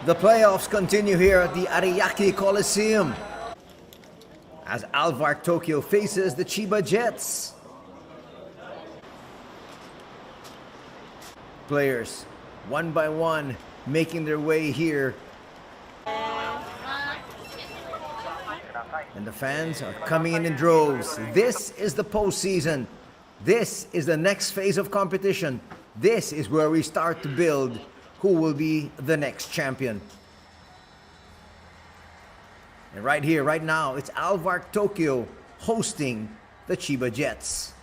The playoffs continue here at the Ariake Coliseum as ALVARK Tokyo faces the Chiba Jets. Players, one by one, making their way here. And the fans are coming in droves. This is the postseason. This is the next phase of competition. This is where we start to build who will be the next champion. And right here, right now, it's ALVARK Tokyo hosting the Chiba Jets.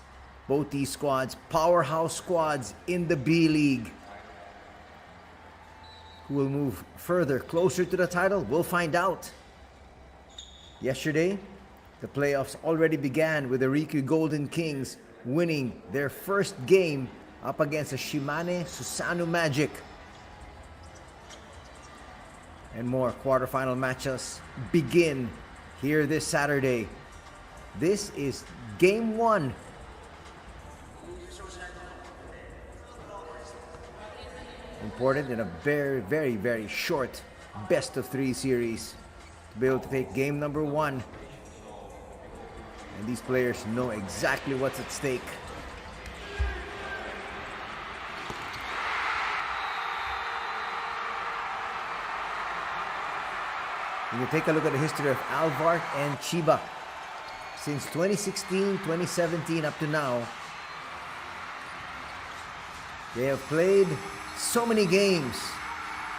Both these squads, powerhouse squads in the B.LEAGUE. Who will move further, closer to the title? We'll find out. Yesterday, the playoffs already began with the Rico Golden Kings winning their first game up against the Shimane Susano Magic. And more quarterfinal matches begin here this Saturday. This is game one. Important in a very, very, very short best of three series to be able to take game number one. And these players know exactly what's at stake. When you take a look at the history of ALVARK and Chiba, since 2016, 2017 up to now, they have played so many games.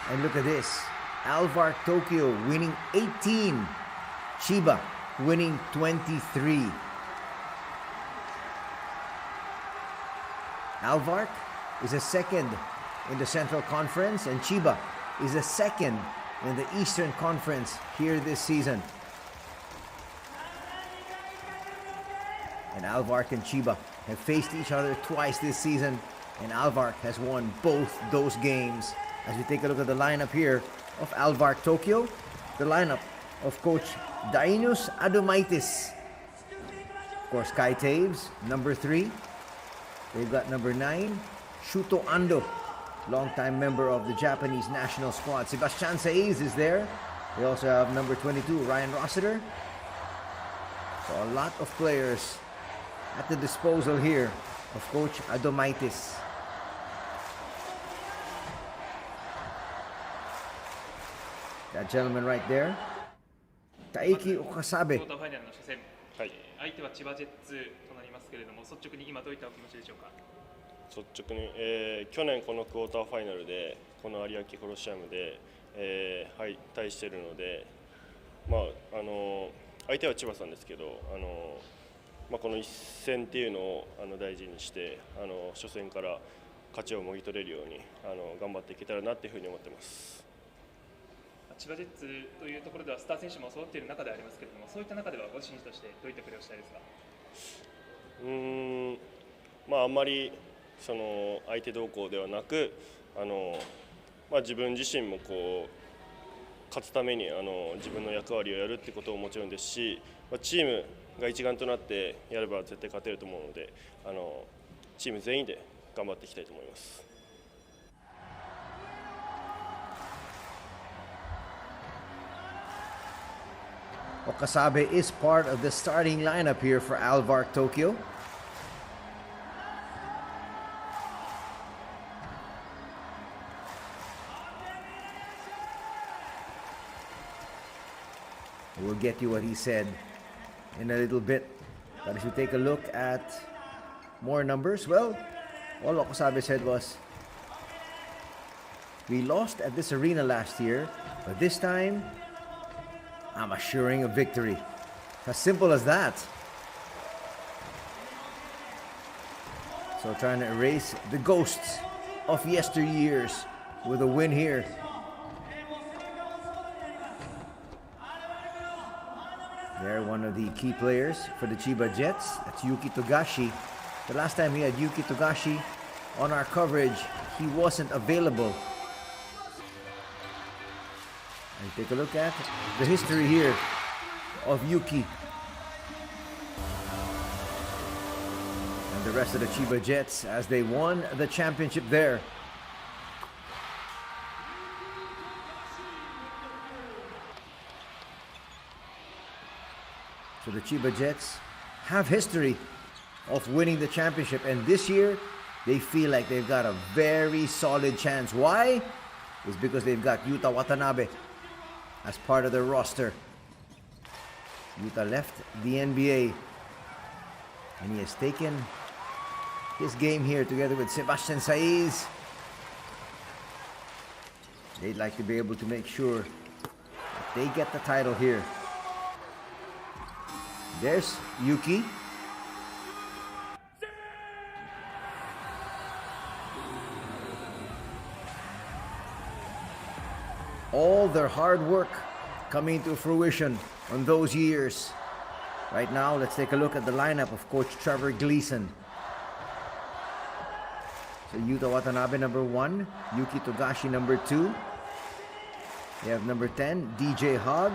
And look at this, ALVARK Tokyo winning 18, Chiba winning 23. ALVARK is a second in the Central Conference and Chiba is a second in the Eastern Conference here this season. And ALVARK and Chiba have faced each other twice this season, and ALVARK has won both those games. As we take a look at the lineup here of ALVARK Tokyo, the lineup of Coach Dainus Adomaitis. Of course, Kai Taves, number 3. They've got number 9, Shuto Ando, longtime member of the Japanese national squad. Sebastian Saiz is there. They also have number 22, Ryan Rossiter. So a lot of players at the disposal here of Coach Adomaitis. That gentleman right there, Taiki Okasabe. 相手は千葉ジェッツとなりますけれども、率直に今どういったお気持ちでしょうか。率直に、去年このクォーターファイナルでこの有明コロシアムで、敗退しているので、相手は千葉さんですけど、この一戦っていうのを大事にして初戦から勝ちをもぎ取れるように頑張っていけたらなっていうふうに思ってます。千葉ジェッツというところではスター選手も揃っている中でありますけれども、そういった中ではご自身としてどういったプレーをしたいですか。あんまりその相手動向ではなく、自分自身もこう勝つために自分の役割をやるってことももちろんですし、チームが一丸となってやれば絶対勝てると思うので、チーム全員で頑張っていきたいと思います。Okasabe is part of the starting lineup here for ALVARK Tokyo. We'll get you what he said in a little bit. But if you take a look at more numbers, well, all Okasabe said was, we lost at this arena last year, but this time, I'm assuring a victory. As simple as that. So trying to erase the ghosts of yesteryears with a win here. They're one of the key players for the Chiba Jets. That's Yuki Togashi. The last time we had Yuki Togashi on our coverage, he wasn't available. And take a look at the history here of Yuki and the rest of the Chiba Jets as they won the championship there. So the Chiba Jets have history of winning the championship, and this year they feel like they've got a very solid chance. Why? It's because they've got Yuta Watanabe as part of their roster. Yuta left the NBA and he has taken his game here together with Sebastian Saiz. They'd like to be able to make sure that they get the title here. There's Yuki. All their hard work coming to fruition on those years. Right now, let's take a look at the lineup of Coach Trevor Gleason. So Yuta Watanabe number 1, Yuki Togashi number 2. They have number 10, DJ Hogg,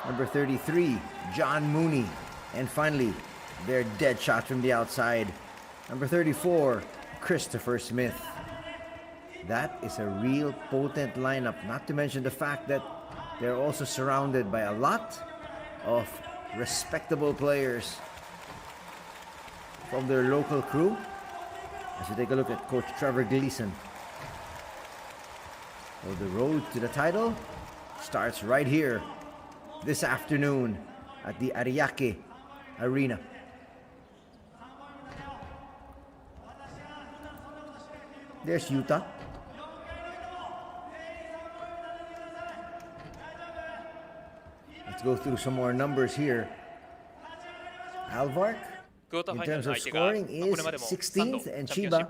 number 33, John Mooney, and finally, their dead shot from the outside, number 34, Christopher Smith. That is a real potent lineup, not to mention the fact that they're also surrounded by a lot of respectable players from their local crew. As we take a look at Coach Trevor Gleason. So the road to the title starts right here this afternoon at the Ariake Arena. There's Yuta. Let's go through some more numbers here. ALVARK, in terms of scoring, is 16th and Chiba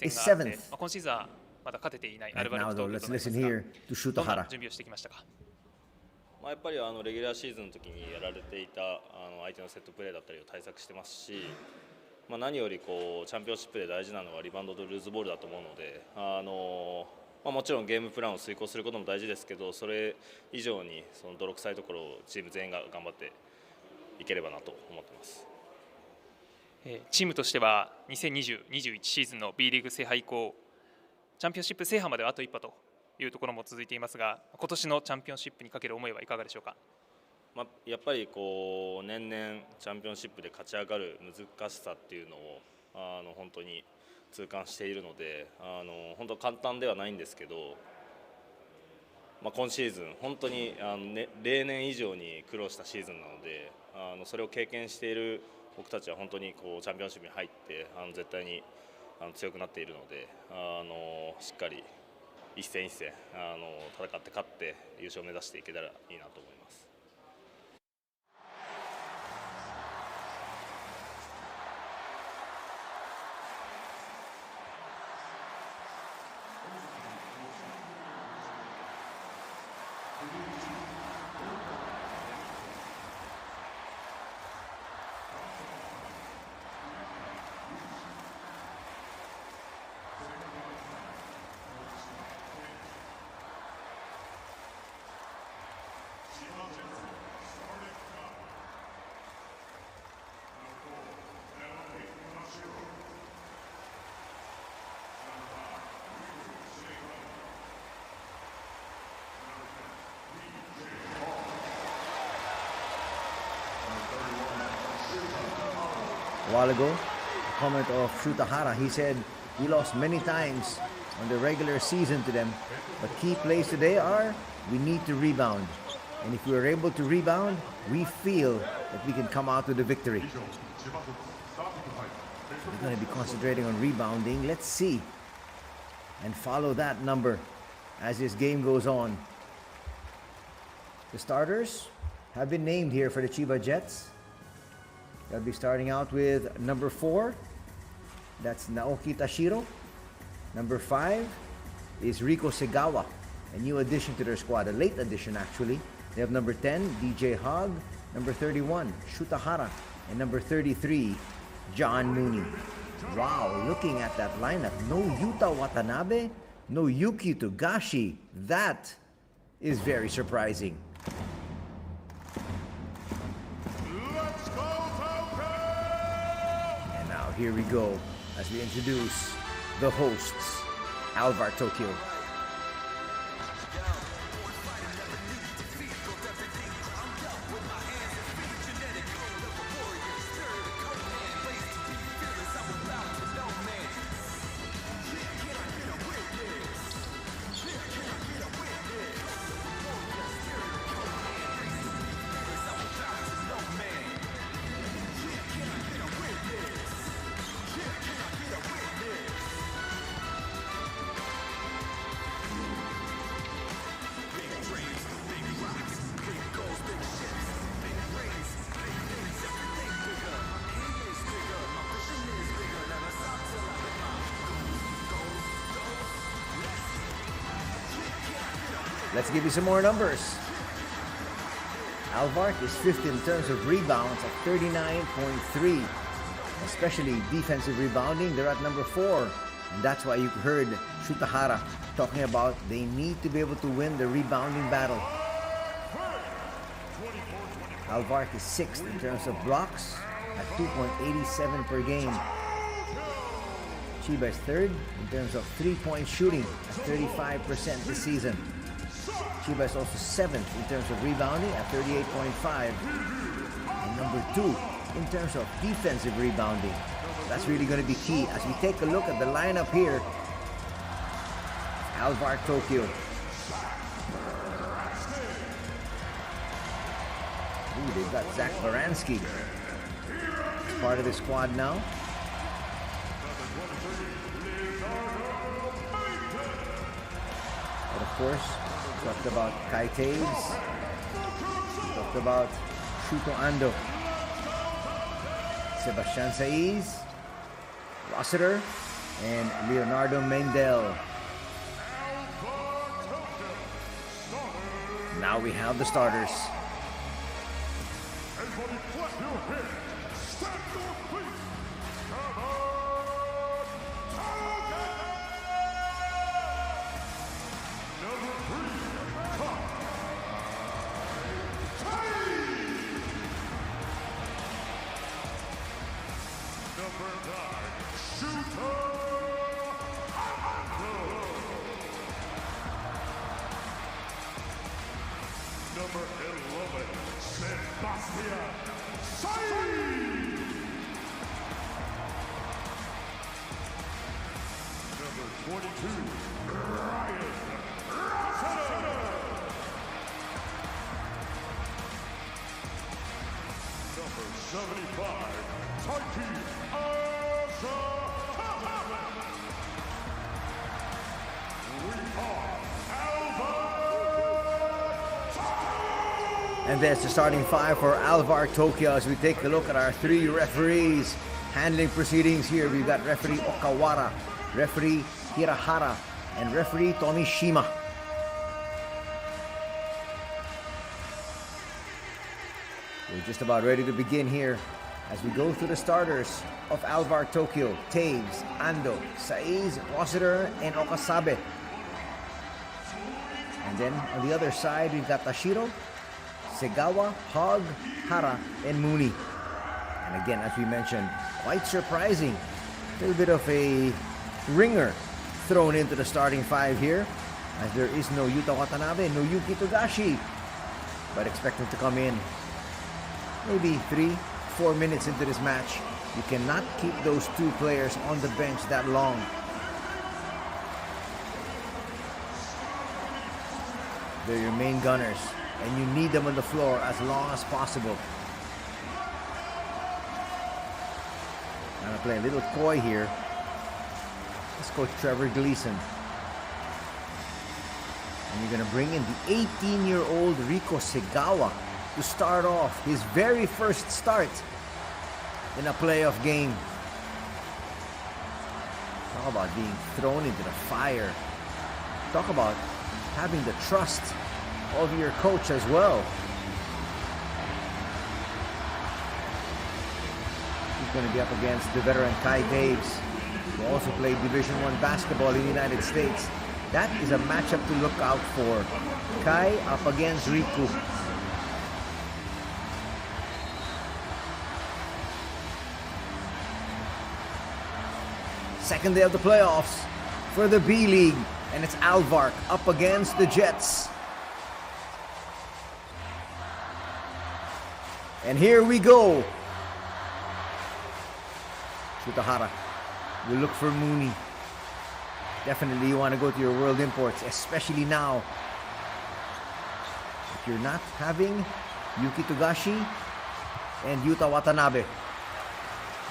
is 7th. 今シーズンはまだ勝てていないア Right ルバル now クと though, いうこ let's とになり listen ますが here to どんな Shutahara. 準備をしてきましたか？やっぱりレギュラーシーズンの時にやられていた相手のセットプレーだったりを対策してますし、何よりチャンピオンシップで大事なのはリバウンドとルーズボールだと思うので、もちろんゲームプランを遂行することも大事ですけど、それ以上にその泥臭いところをチーム全員が頑張っていければなと思ってます。チームとしては2020-21シーズンの B リーグ制覇以降、チャンピオンシップ制覇まではあと一歩というところも続いていますが、今年のチャンピオンシップにかける思いはいかがでしょうか？やっぱり年々チャンピオンシップで勝ち上がる難しさっていうのを本当に痛感しているので、本当簡単ではないんですけど、今シーズン本当に例年以上に苦労したシーズンなので、それを経験している僕たちは本当にチャンピオンシップに入って絶対に強くなっているので、しっかり一戦一戦戦って勝って優勝を目指していけたらいいなと思います。A while ago, a comment of Shutahara, he said, we lost many times on the regular season to them, but key plays today are, we need to rebound. And if we are able to rebound, we feel that we can come out with a victory. We're going to be concentrating on rebounding. Let's see and follow that number as this game goes on. The starters have been named here for the Chiba Jets. They'll be starting out with number 4. That's Naoki Tashiro. Number 5 is Rico Seagawa, a new addition to their squad, a late addition actually. They have number 10, DJ Hogg, number 31, Shutahara, and number 33, John Mooney. Wow, looking at that lineup, no Yuta Watanabe, no Yuki Togashi. That is very surprising. And now here we go as we introduce the hosts, ALVARK Tokyo. Let's give you some more numbers. ALVARK is fifth in terms of rebounds at 39.3. Especially defensive rebounding, they're at number 4. And that's why you heard Shutahara talking about they need to be able to win the rebounding battle. ALVARK is 6th in terms of blocks at 2.87 per game. Chiba is 3rd in terms of 3-point shooting at 35% this season. Chiba is also 7th in terms of rebounding at 38.5. And number 2 in terms of defensive rebounding. That's really going to be key as we take a look at the lineup here. ALVARK Tokyo. Ooh, they've got Zach Baranski part of the squad now. But of course, we talked about Kai Taves, we talked about Shuto Ando, Sebastian Saiz, Rossiter, and Leonardo Mendel. Now we have the starters. Number 11, Sebastian Saiz. Number 22, Ryan RESONA. Number 75, Taiki Asahara. We are ALVARK. And there's the starting 5 for ALVARK Tokyo as we take a look at our 3 referees handling proceedings here. We've got referee Okawara, referee Hirahara, and referee Tomishima. We're just about ready to begin here as we go through the starters of ALVARK Tokyo. Taves, Ando, Saiz, Rossiter, and Okasabe. And then on the other side, we've got Tashiro, Seagawa, Hog, Hara, and Mooney. And again, as we mentioned, quite surprising. A little bit of a ringer thrown into the starting 5 here, as there is no Yuta Watanabe, no Yuki Togashi. But expect him to come in maybe 3-4 minutes into this match. You cannot keep those 2 players on the bench that long. They're your main gunners, and you need them on the floor as long as possible. I'm gonna play a little coy here. Let's coach Trevor Gleason. And you're gonna bring in the 18-year-old Rico Seagawa to start off his very first start in a playoff game. Talk about being thrown into the fire. Talk about having the trust of your coach as well. He's going to be up against the veteran Kai Taves, who also played Division I basketball in the United States. That is a matchup to look out for. Kai up against Rico. Second day of the playoffs for the B.LEAGUE, and it's ALVARK up against the Jets. And here we go. Shutahara will look for Mooney. Definitely you want to go to your world imports, especially now. If you're not having Yuki Togashi and Yuta Watanabe.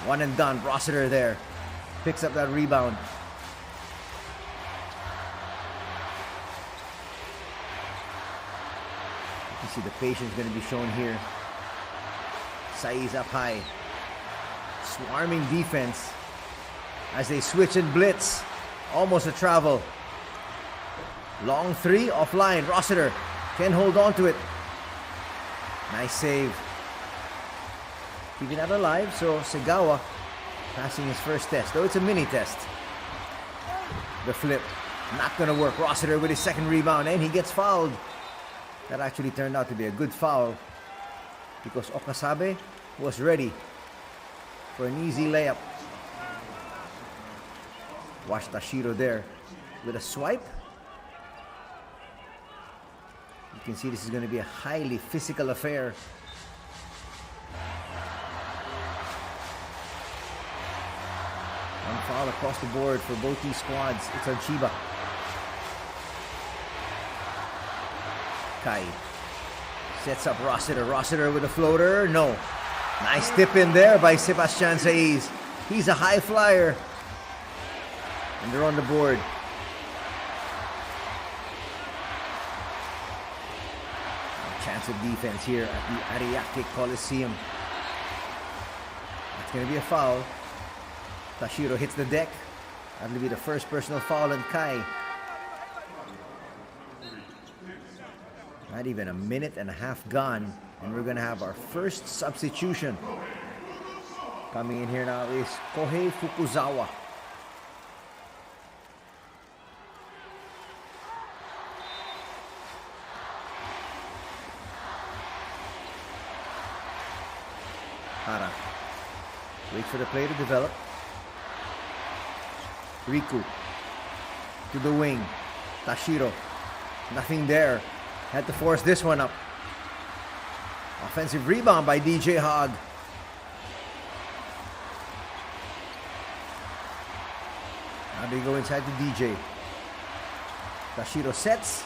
One and done. Rossiter there. Picks up that rebound. You can see the patience going to be shown here. Saiz up high. Swarming defense as they switch and blitz. Almost a travel. Long three, offline. Rossiter can hold on to it. Nice save. Keeping that alive, so Seagawa passing his first test, though it's a mini test. The flip, not gonna work. Rossiter with his second rebound, and he gets fouled. That actually turned out to be a good foul because Okasabe was ready for an easy layup. Watch Tashiro there with a swipe. You can see this is going to be a highly physical affair. One foul across the board for both these squads. It's on Chiba. Kai sets up Rossiter. Rossiter with a floater. No. Nice tip in there by Sebastian Saiz. He's a high flyer. And they're on the board. A chance of defense here at the Ariake Coliseum. That's going to be a foul. Tashiro hits the deck. That'll be the first personal foul on Kai. Not even a minute and a half gone, and we're going to have our first substitution. Coming in here now is Kohei Fukuzawa. Hara. Wait for the play to develop. Rico to the wing. Tashiro. Nothing there. Had to force this one up. Offensive rebound by DJ Hogg. Now they go inside to DJ. Tashiro sets.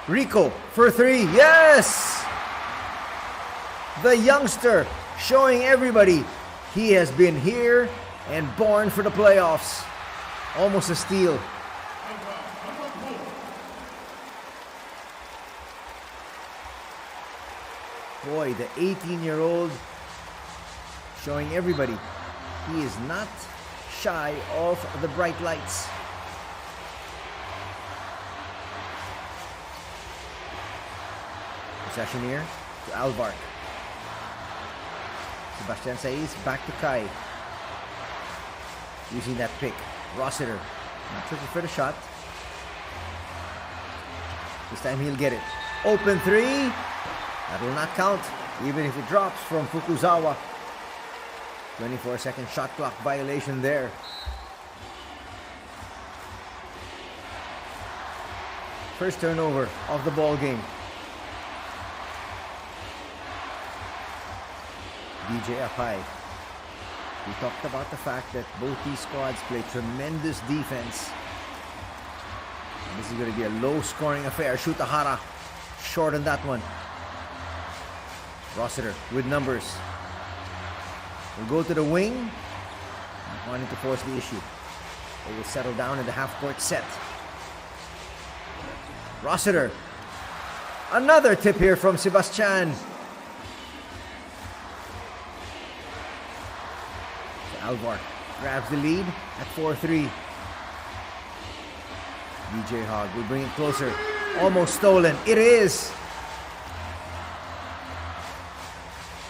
Rico for three. Yes! The youngster showing everybody he has been here and born for the playoffs. Almost a steal. Boy, the 18-year-old showing everybody he is not shy of the bright lights. Possession here to ALVARK. Sebastian Saiz back to Kai. Using that pick. Rossiter not looking for the shot. This time he'll get it. Open three. That will not count, even if it drops from Fukuzawa. 24-second shot clock violation there. First turnover of the ball game. DJ up high. We talked about the fact that both these squads play tremendous defense. And this is going to be a low-scoring affair. Shutahara short on that one. Rossiter with numbers. Will go to the wing. Not wanting to force the issue. They will settle down in the half-court set. Rossiter. Another tip here from Sebastian. ALVARK grabs the lead at 4-3. DJ Hogg will bring it closer. Almost stolen. It is.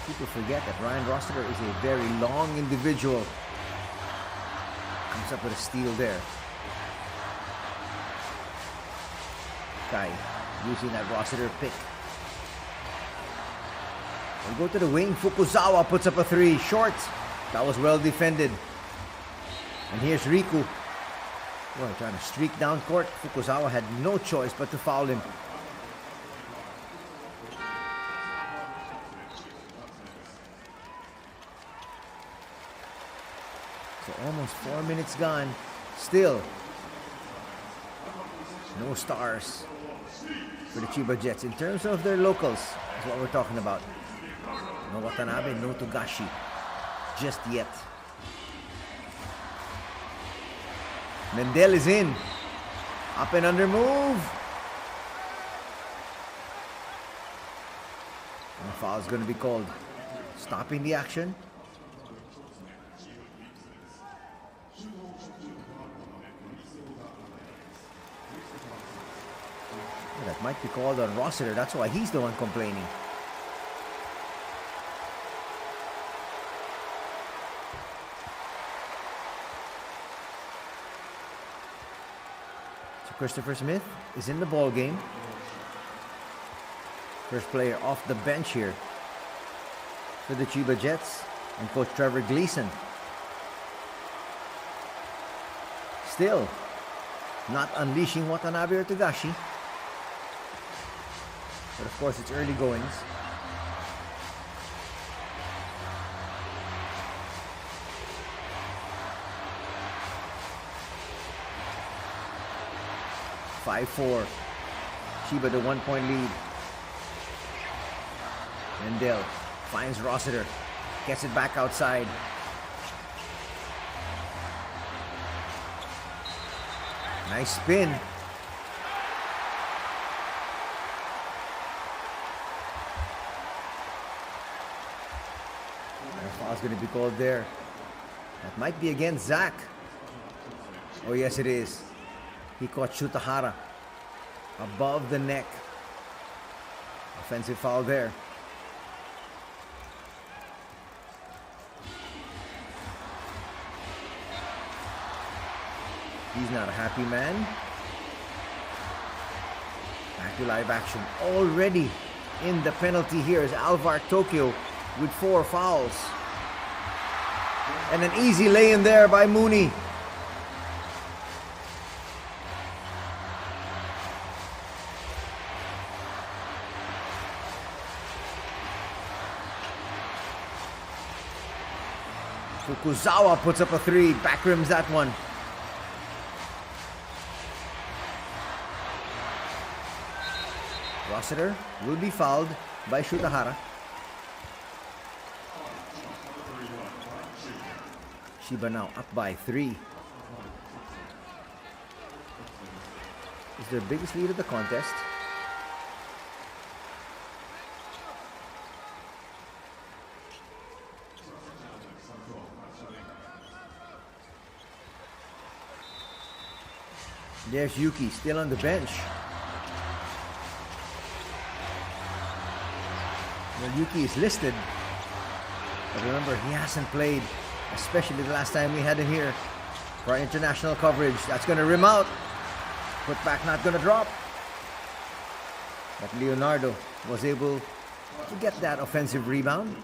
People forget that Ryan Rossiter is a very long individual. Comes up with a steal there. Kai using that Rossiter pick. We'll go to the wing. Fukuzawa puts up a three. Short. That was well defended. And here's Rico. Boy, trying to streak down court. Fukuzawa had no choice but to foul him. So almost 4 minutes gone. Still, no stars for the Chiba Jets. In terms of their locals, is what we're talking about. No Watanabe, no Togashi. Just yet. Mendel is in. Up and under move. And a foul is going to be called. Stopping the action. Might be called on Rossiter. That's why he's the one complaining. So Christopher Smith is in the ball game. First player off the bench here for the Chiba Jets and Coach Trevor Gleason. Still not unleashing Watanabe or Togashi. But of course, it's early goings. (5-4). Chiba the 1-point lead. Mendel finds Rossiter. Gets it back outside. Nice spin. Foul's going to be called there. That might be against Zach. Oh yes, it is. He caught Shutahara above the neck. Offensive foul there. He's not a happy man. Back to live action. Already in the penalty here is ALVARK Tokyo with 4 fouls. And an easy lay-in there by Mooney. Fukuzawa puts up a 3. Back rims that one. Rossiter will be fouled by Shutahara. Chiba now up by 3. Is their biggest lead of the contest. There's Yuki still on the bench. Well, Yuki is listed, but remember, he hasn't played, especially the last time we had him here for our international coverage. That's going to rim out. Put back not going to drop. But Leonardo was able to get that offensive rebound.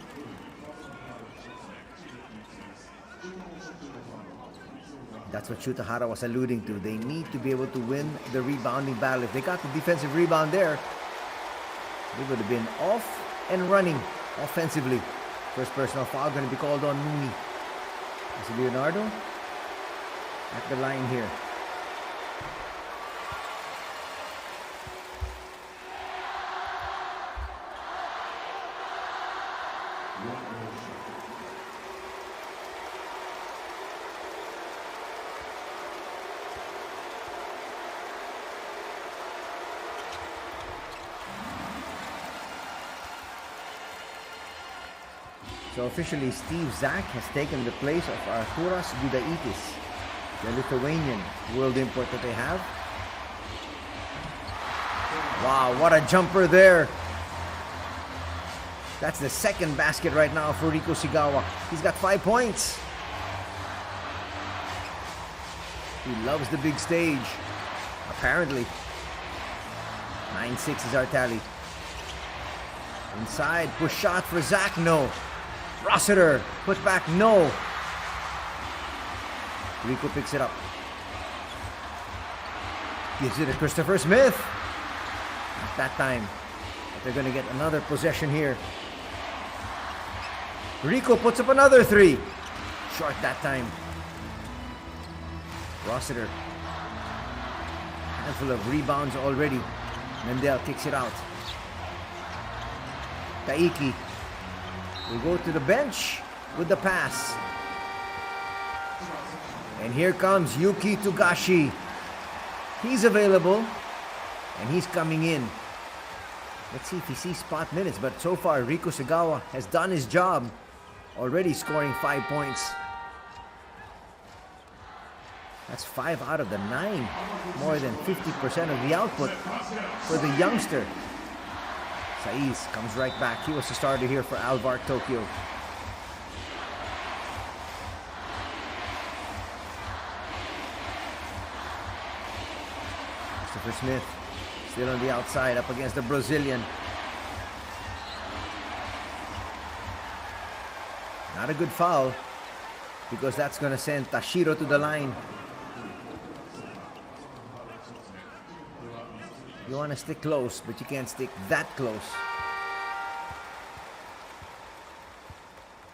That's what Shutahara was alluding to. They need to be able to win the rebounding battle. If they got the defensive rebound there, they would have been off and running offensively. First personal foul going to be called on Mooney. Is Leonardo at the line here. So officially, Steve Zach has taken the place of Arturas Gudaitis, the Lithuanian world import that they have. Wow, what a jumper there. That's the second basket right now for Rico Seagawa. He's got 5 points. He loves the big stage, apparently. 9-6 is our tally. Inside, push shot for Zach, no. Rossiter, put back, no. Rico picks it up. Gives it to Christopher Smith. At that time, but they're going to get another possession here. Rico puts up another 3. Short that time. Rossiter. Handful of rebounds already. Mendel kicks it out. Taiki will go to the bench with the pass. And here comes Yuki Togashi. He's available and he's coming in. Let's see if he sees spot minutes, but so far Rico Seagawa has done his job, already scoring 5 points. That's 5 out of the 9. More than 50% of the output for the youngster. Saiz comes right back. He was the starter here for ALVARK Tokyo. Christopher Smith still on the outside up against the Brazilian. Not a good foul because that's going to send Tashiro to the line. You want to stick close, but you can't stick that close.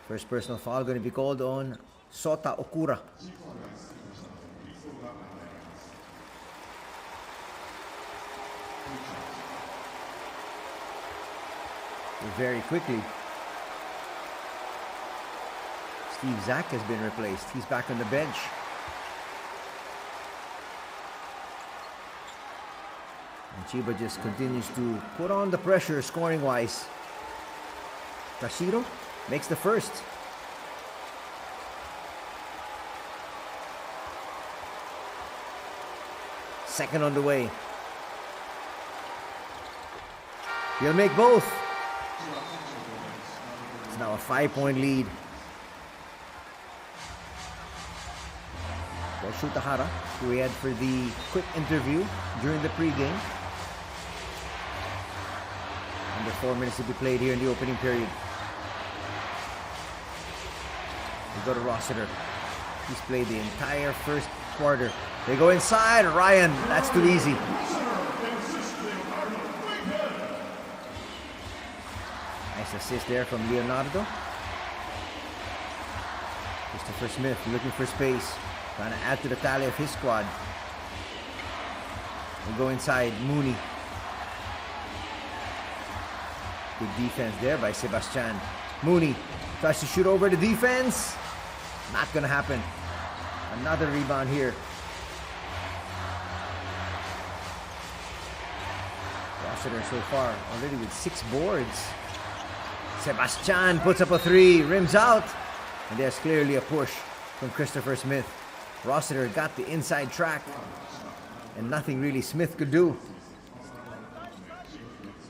First personal foul going to be called on Sota Okura. Very quickly, Steve Zach has been replaced. He's back on the bench. And Chiba just continues to put on the pressure scoring-wise. Tashiro makes the first. Second on the way. He'll make both. It's now a 5-point lead. For Shutahara, who we had for the quick interview during the pregame. Under 4 minutes to be played here in the opening period. We go to Rossiter. He's played the entire first quarter. They go inside. Ryan, that's too easy. Nice assist there from Leonardo. Christopher Smith looking for space. Trying to add to the tally of his squad. We go inside. Mooney. Good defense there by Sebastian. Mooney tries to shoot over the defense. Not gonna happen. Another rebound here. Rossiter so far already with 6 boards. Sebastian puts up a 3, rims out, and there's clearly a push from Christopher Smith. Rossiter got the inside track, and nothing really Smith could do.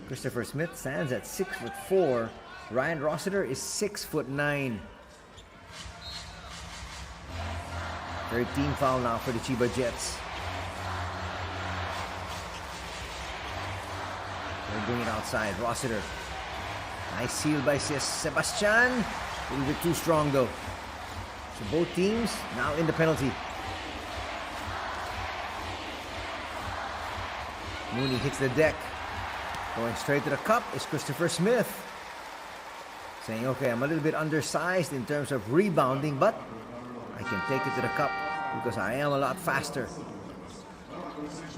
Christopher Smith stands at 6'4". Ryan Rossiter is 6'9". Third team foul now for the Chiba Jets. They're bringing it outside. Rossiter. Nice seal by Sebastian. A little bit too strong though. So both teams now in the penalty. Mooney hits the deck. Going straight to the cup is Christopher Smith. Saying, okay, I'm a little bit undersized in terms of rebounding, but I can take it to the cup because I am a lot faster.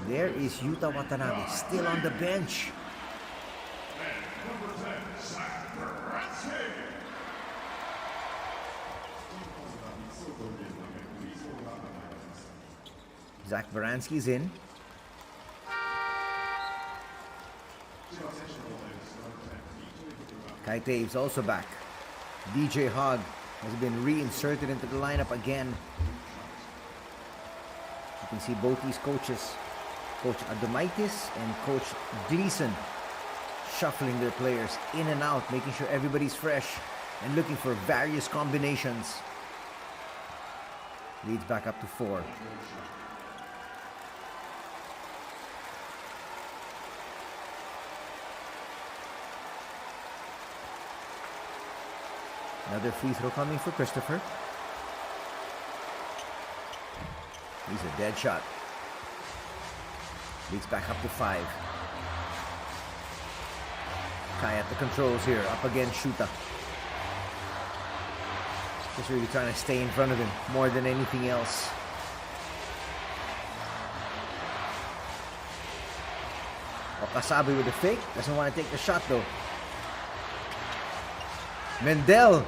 There is Yuta Watanabe still on the bench. Zach Baranski's in. Kai Taves also back. DJ Hogg has been reinserted into the lineup again. You can see both these coaches, Coach Adomaitis and Coach Gleason, shuffling their players in and out, making sure everybody's fresh and looking for various combinations. Leads back up to 4. Another free throw coming for Christopher. He's a dead shot. Leads back up to 5. Kai at the controls here, up against Shuta. Just really trying to stay in front of him more than anything else. Okasabi with the fake. Doesn't want to take the shot though. Mendel.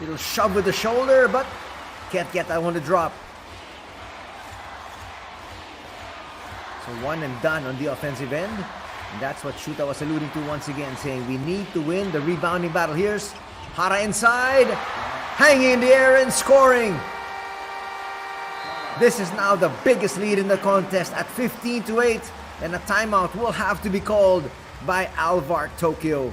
Little shove with the shoulder, but can't get that one to drop. So 1 and done on the offensive end. And that's what Shuta was alluding to once again, saying we need to win the rebounding battle. Here's Hara inside. Hanging in the air and scoring. This is now the biggest lead in the contest at 15-8, and a timeout will have to be called by ALVARK Tokyo.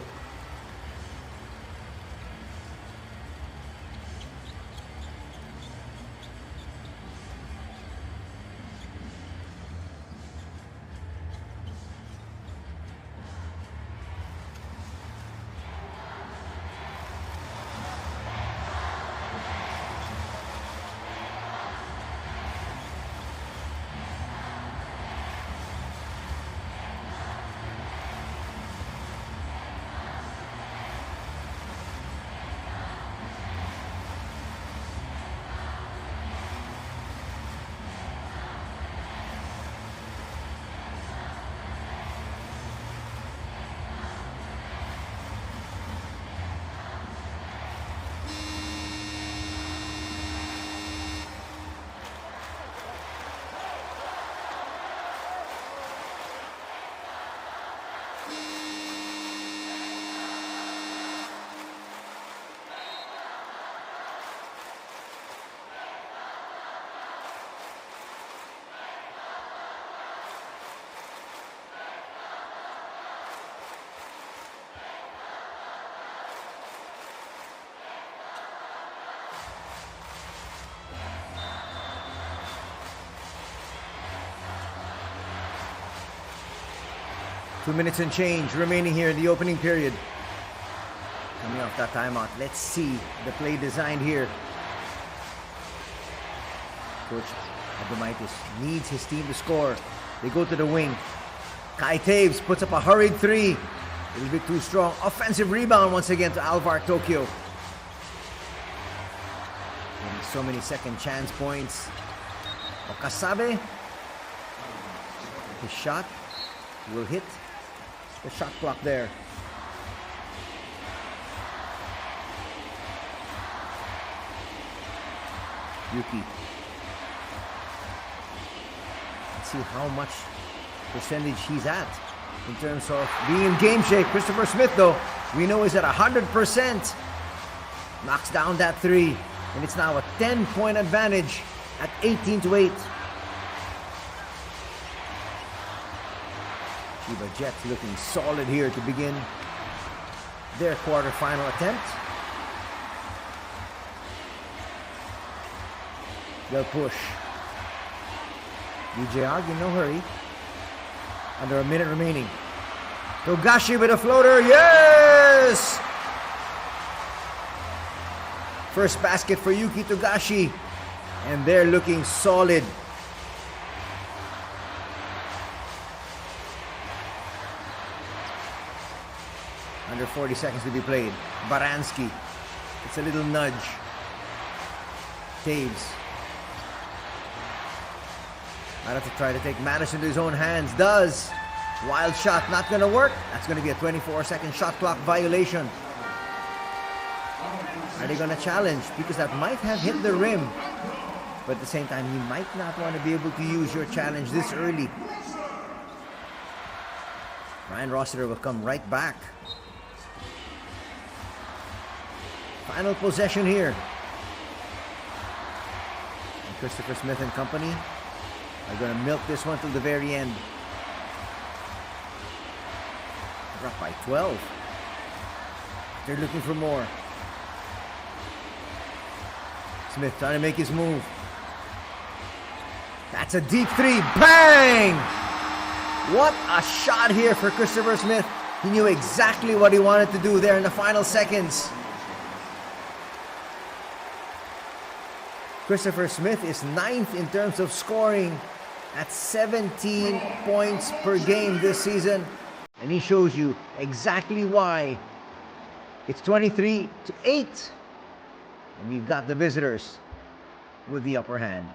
Two minutes and change remaining here in the opening period. Coming off that timeout, let's see the play designed here. Coach Abdomaitis needs his team to score. They go to the wing. Kai Taves puts up a hurried three. A little bit too strong. Offensive rebound once again to ALVARK Tokyo. Getting so many second chance points. Okasabe. His shot will hit the shot clock there. Yuki. Let's see how much percentage he's at in terms of being in game shape. Christopher Smith, though, we know is at 100%. Knocks down that three, and it's now a 10-point advantage at 18-8. Chiba Jets looking solid here to begin their quarterfinal attempt. They'll push. UJR in no hurry. Under a minute remaining. Togashi with a floater. Yes! First basket for Yuki Togashi. And they're looking solid. Under 40 seconds to be played. Baranski. It's a little nudge. Taves. Might have to try to take matters into his own hands. Does. Wild shot. Not going to work. That's going to be a 24-second shot clock violation. Are they going to challenge? Because that might have hit the rim. But at the same time, you might not want to be able to use your challenge this early. Ryan Rossiter will come right back. Final possession here. And Christopher Smith and company are going to milk this one till the very end. They're up by 12. They're looking for more. Smith trying to make his move. That's a deep three. Bang! What a shot here for Christopher Smith. He knew exactly what he wanted to do there in the final seconds. Christopher Smith is 9th in terms of scoring at 17 points per game this season. And he shows you exactly why. It's 23-8. And we've got the visitors with the upper hand.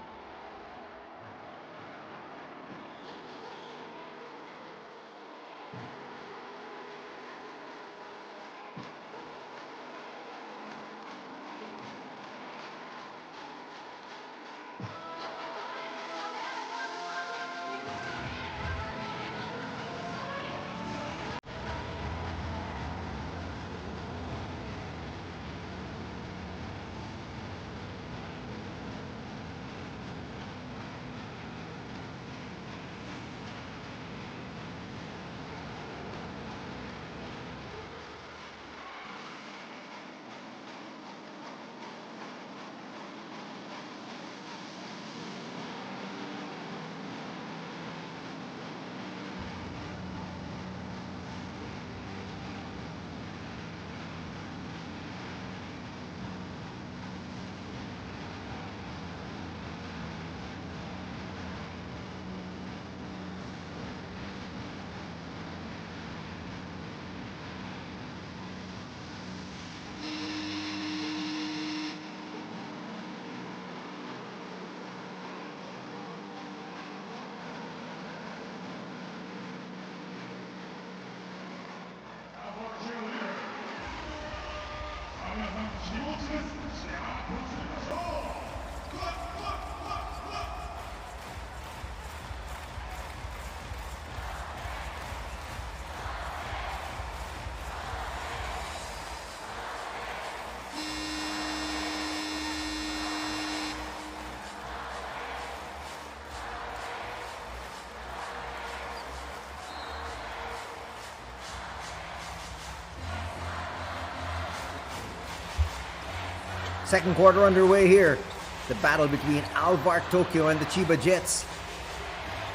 Second quarter underway here. The battle between ALVARK Tokyo and the Chiba Jets.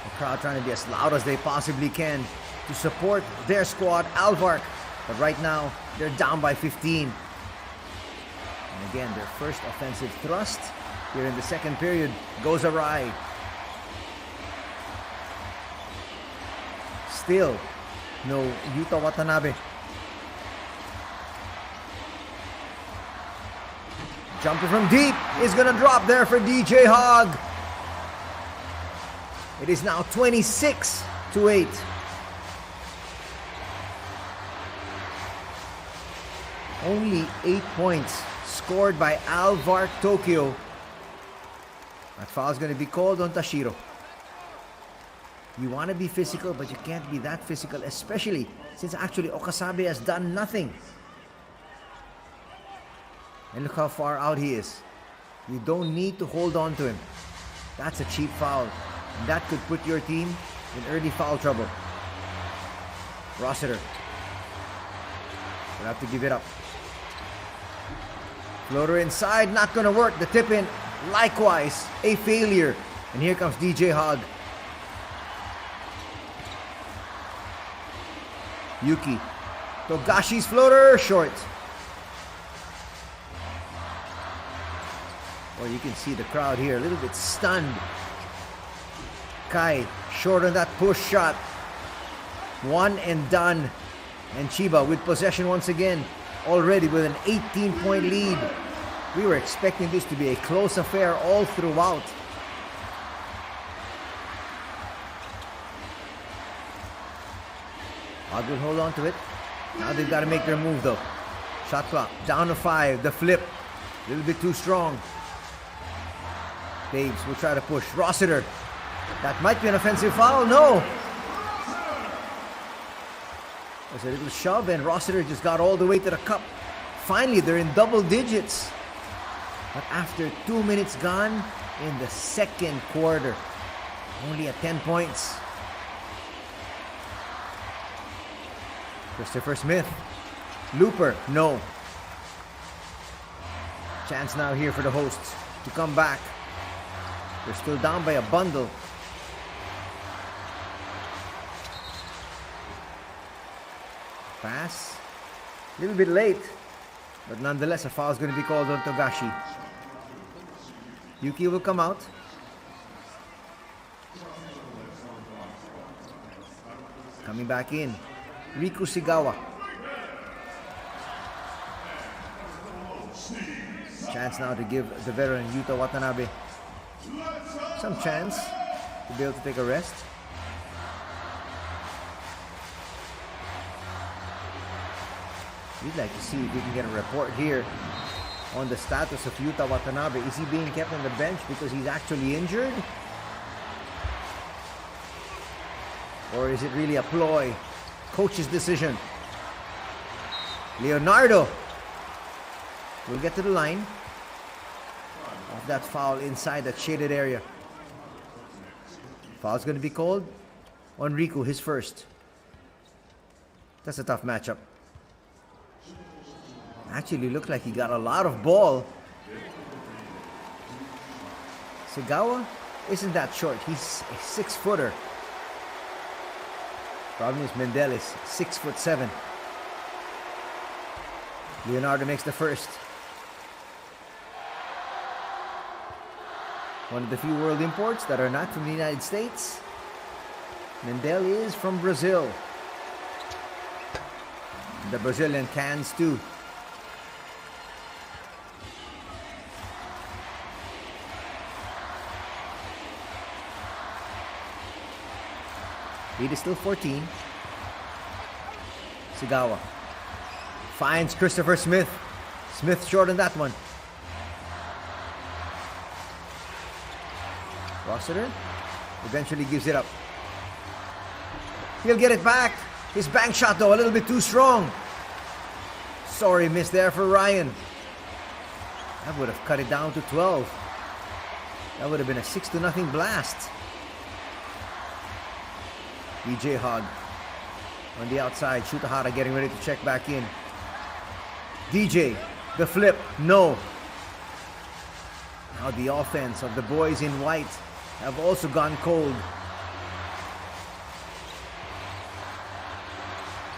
The crowd trying to be as loud as they possibly can to support their squad, ALVARK. But right now, they're down by 15. And again, their first offensive thrust here in the second period goes awry. Still, no Yuta Watanabe. Jumper from deep is gonna drop there for DJ Hogg. It is now 26-8. Only 8 points scored by ALVARK Tokyo. That foul is going to be called on Tashiro. You want to be physical, but you can't be that physical, especially since actually Okasabe has done nothing. And look how far out he is. You don't need to hold on to him. That's a cheap foul. And that could put your team in early foul trouble. Rossiter will have to give it up. Floater inside, not gonna work. The tip in, likewise, a failure. And here comes DJ Hogg. Yuki. Togashi's floater, short. Well, you can see the crowd here, a little bit stunned. Kai, short on that push shot. One and done. And Chiba with possession once again. Already with an 18-point lead. We were expecting this to be a close affair all throughout. Hogg will hold on to it. Now they've got to make their move though. Shot clock down to 5. The flip, a little bit too strong. Daves will try to push. Rossiter. That might be an offensive foul. No. There's a little shove and Rossiter just got all the way to the cup. Finally, they're in double digits. But after 2 minutes gone in the second quarter, only at 10 points. Christopher Smith. Looper, no. Chance now here for the hosts to come back. They're still down by a bundle. Pass. A little bit late. But nonetheless, a foul is going to be called on Togashi. Yuki will come out. Coming back in. Rico Seagawa. Chance now to give the veteran Yuta Watanabe some chance to be able to take a rest. We'd like to see if we can get a report here on the status of Yuta Watanabe. Is he being kept on the bench because he's actually injured? Or is it really a ploy? Coach's decision. Leonardo will get to the line of that foul inside that shaded area. Foul's going to be called on Rico, his first. That's a tough matchup. Actually looked like he got a lot of ball. Seagawa isn't that short. He's a 6-footer. Problem is Mendel is 6'7". Leonardo makes the first. One of the few world imports that are not from the United States. Mendel is from Brazil. The Brazilian cans too. Lead is still 14. Seagawa finds Christopher Smith. Smith short on that one. Rossiter eventually gives it up. He'll get it back. His bank shot though a little bit too strong. Sorry miss there for Ryan. That would have cut it down to 12. That would have been a 6-0 blast. DJ Hogg on the outside. Shutahara getting ready to check back in. DJ, the flip, no. Now the offense of the boys in white have also gone cold.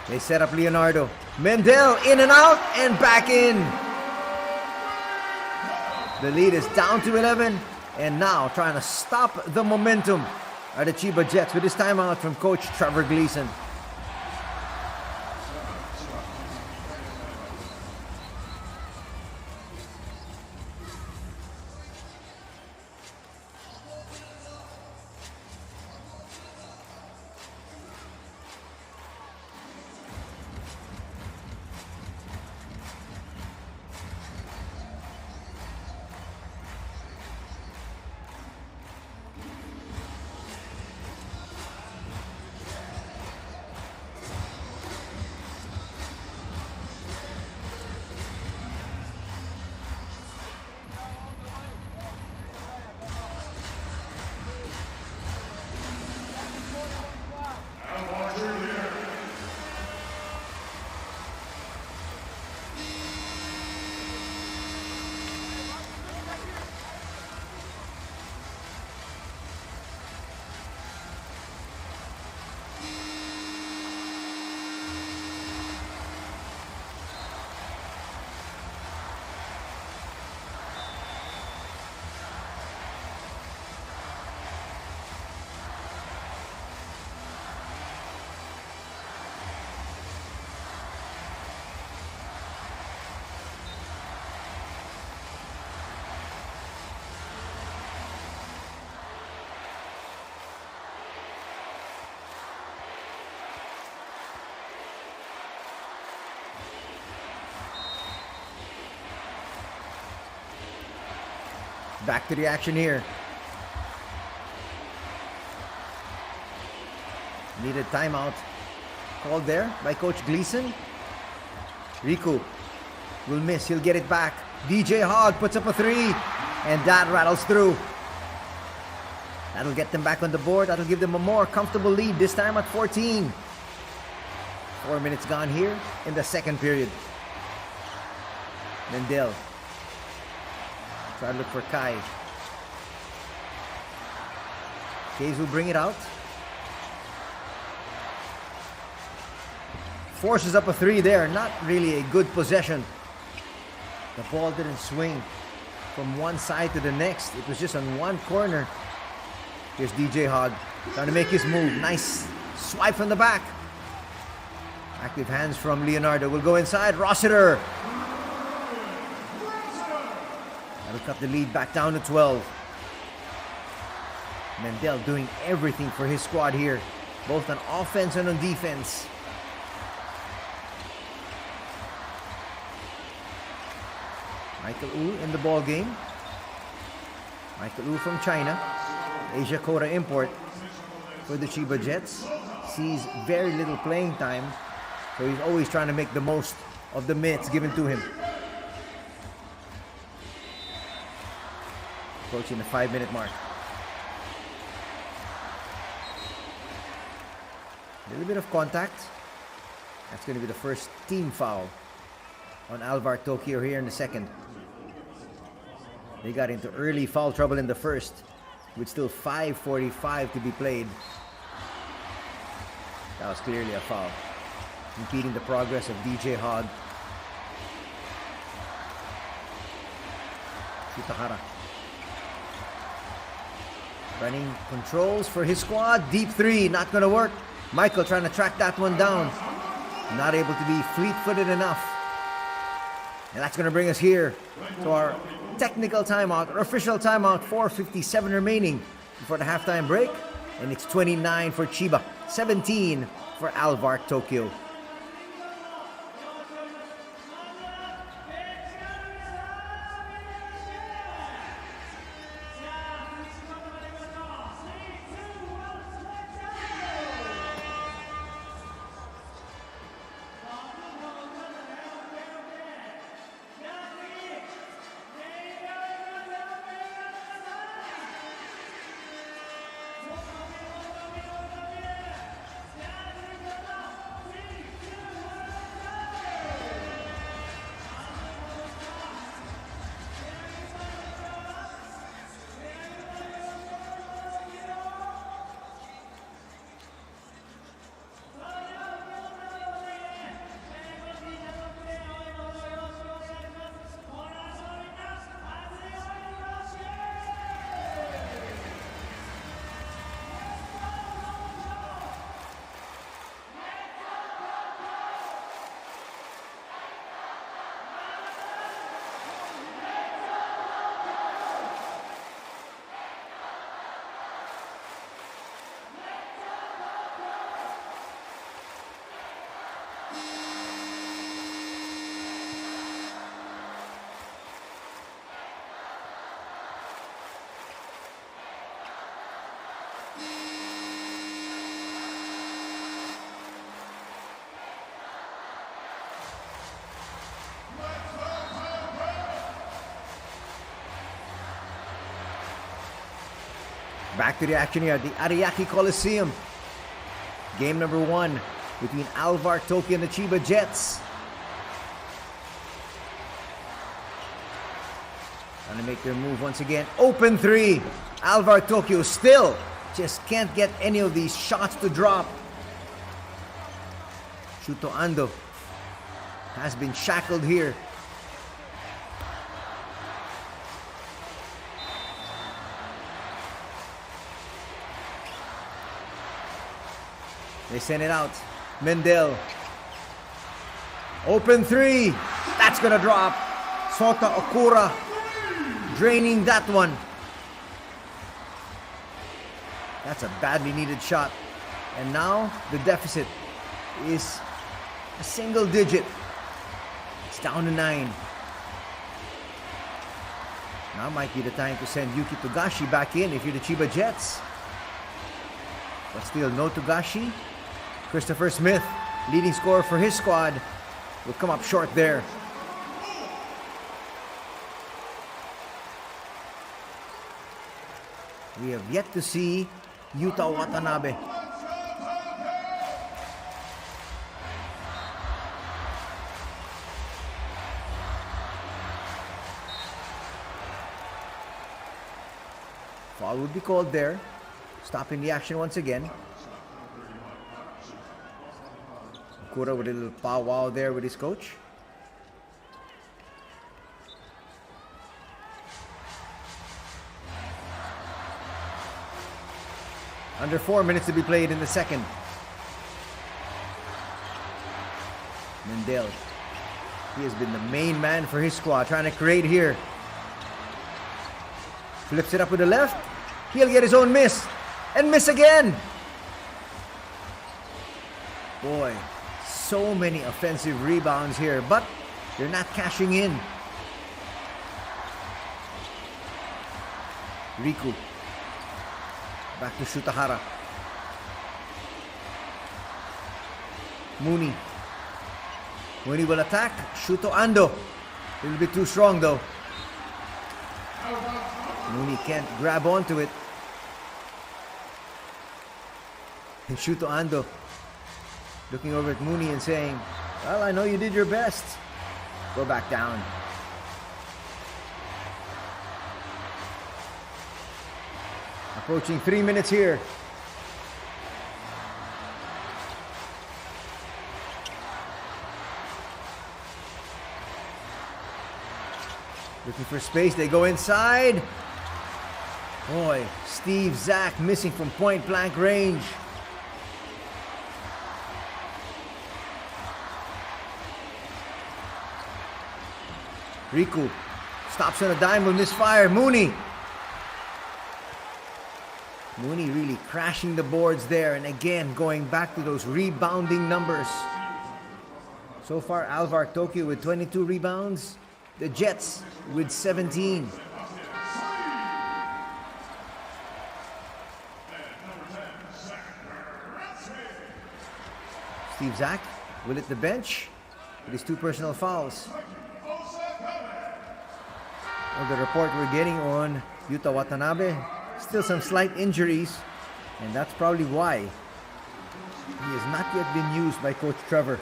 They set up Leonardo. Mendel in and out and back in. The lead is down to 11, and now trying to stop the momentum are the Chiba Jets with this timeout from Coach Trevor Gleason. Back to the action here. Needed timeout called there by Coach Gleason. Rico will miss. He'll get it back. DJ Hogg puts up a three, and that rattles through. That'll get them back on the board. That'll give them a more comfortable lead, this time at 14. 4 minutes gone here in the second period. Mendel. Try to look for Kai. Hayes will bring it out. Forces up a three there. Not really a good possession. The ball didn't swing from one side to the next. It was just on one corner. Here's DJ Hogg trying to make his move. Nice swipe from the back. Active hands from Leonardo. Will go inside. Rossiter. That'll cut the lead back down to 12. Mendel doing everything for his squad here, both on offense and on defense. Michael Wu in the ball game. Michael Wu from China, Asia Quota import for the Chiba Jets. Sees very little playing time, so he's always trying to make the most of the minutes given to him. Approaching the 5-minute mark. A little bit of contact. That's going to be the first team foul on ALVARK Tokyo here in the second. They got into early foul trouble in the first, with still 5:45 to be played. That was clearly a foul, impeding the progress of DJ Hogg. Shutahara. Running controls for his squad. Deep three, not going to work. Michael trying to track that one down. Not able to be fleet-footed enough. And that's going to bring us here to our technical timeout, or official timeout. 4:57 remaining before the halftime break. And it's 29 for Chiba, 17 for ALVARK Tokyo. Back to the action here at the Ariake Coliseum. Game number 1 between ALVARK Tokyo and the Chiba Jets. Trying to make their move once again. Open 3. ALVARK Tokyo still just can't get any of these shots to drop. Shuto Ando has been shackled here. They send it out. Mendel. Open 3. That's gonna drop. Sota Okura draining that one. That's a badly needed shot. And now the deficit is a single digit. It's down to 9. Now might be the time to send Yuki Togashi back in if you're the Chiba Jets. But still no Togashi. Christopher Smith, leading scorer for his squad, will come up short there. We have yet to see Yuta Watanabe. Foul would be called there, stopping the action once again. Okura with a little powwow there with his coach. Under 4 minutes to be played in the second. Mendel. He has been the main man for his squad, trying to create here. Flips it up with the left. He'll get his own miss. And miss again. Boy, so many offensive rebounds here, but they're not cashing in. Rico. Back to Shutahara. Mooney. Mooney will attack. Shuto Ando. A little bit too strong though. Mooney can't grab onto it. And Shuto Ando looking over at Mooney and saying, well, I know you did your best. Go back down. Approaching 3 minutes here. Looking for space, they go inside. Boy, Steve Zach missing from point blank range. Rico stops on a dime with misfire. Mooney really crashing the boards there, and again going back to those rebounding numbers. So far, ALVARK Tokyo with 22 rebounds, the Jets with 17. Steve Zach will hit the bench with his 2 personal fouls. Well, the report we're getting on Yuta Watanabe, still some slight injuries, and that's probably why he has not yet been used by Coach Trevor.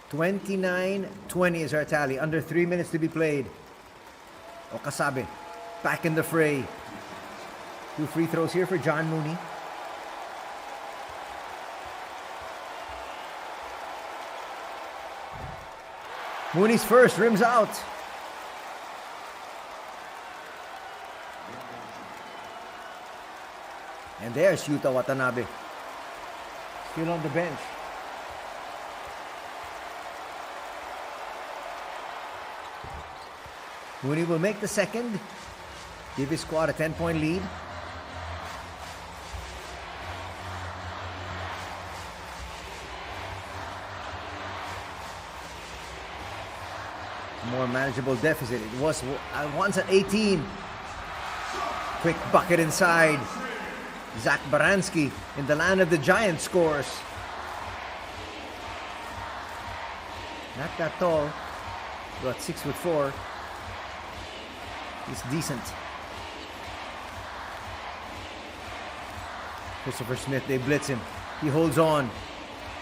(29-20) is our tally. Under 3 minutes to be played. Okasabe back in the fray. 2 free throws here for John Mooney. Mooney's first, rims out. And there's Yuta Watanabe. Still on the bench. Mooney will make the second. Give his squad a 10-point lead. More manageable deficit. It was once at 18. Quick bucket inside. Zach Baranski in the land of the giant scores. Not that tall, about 6'4". He's decent. Christopher Smith, they blitz him. He holds on.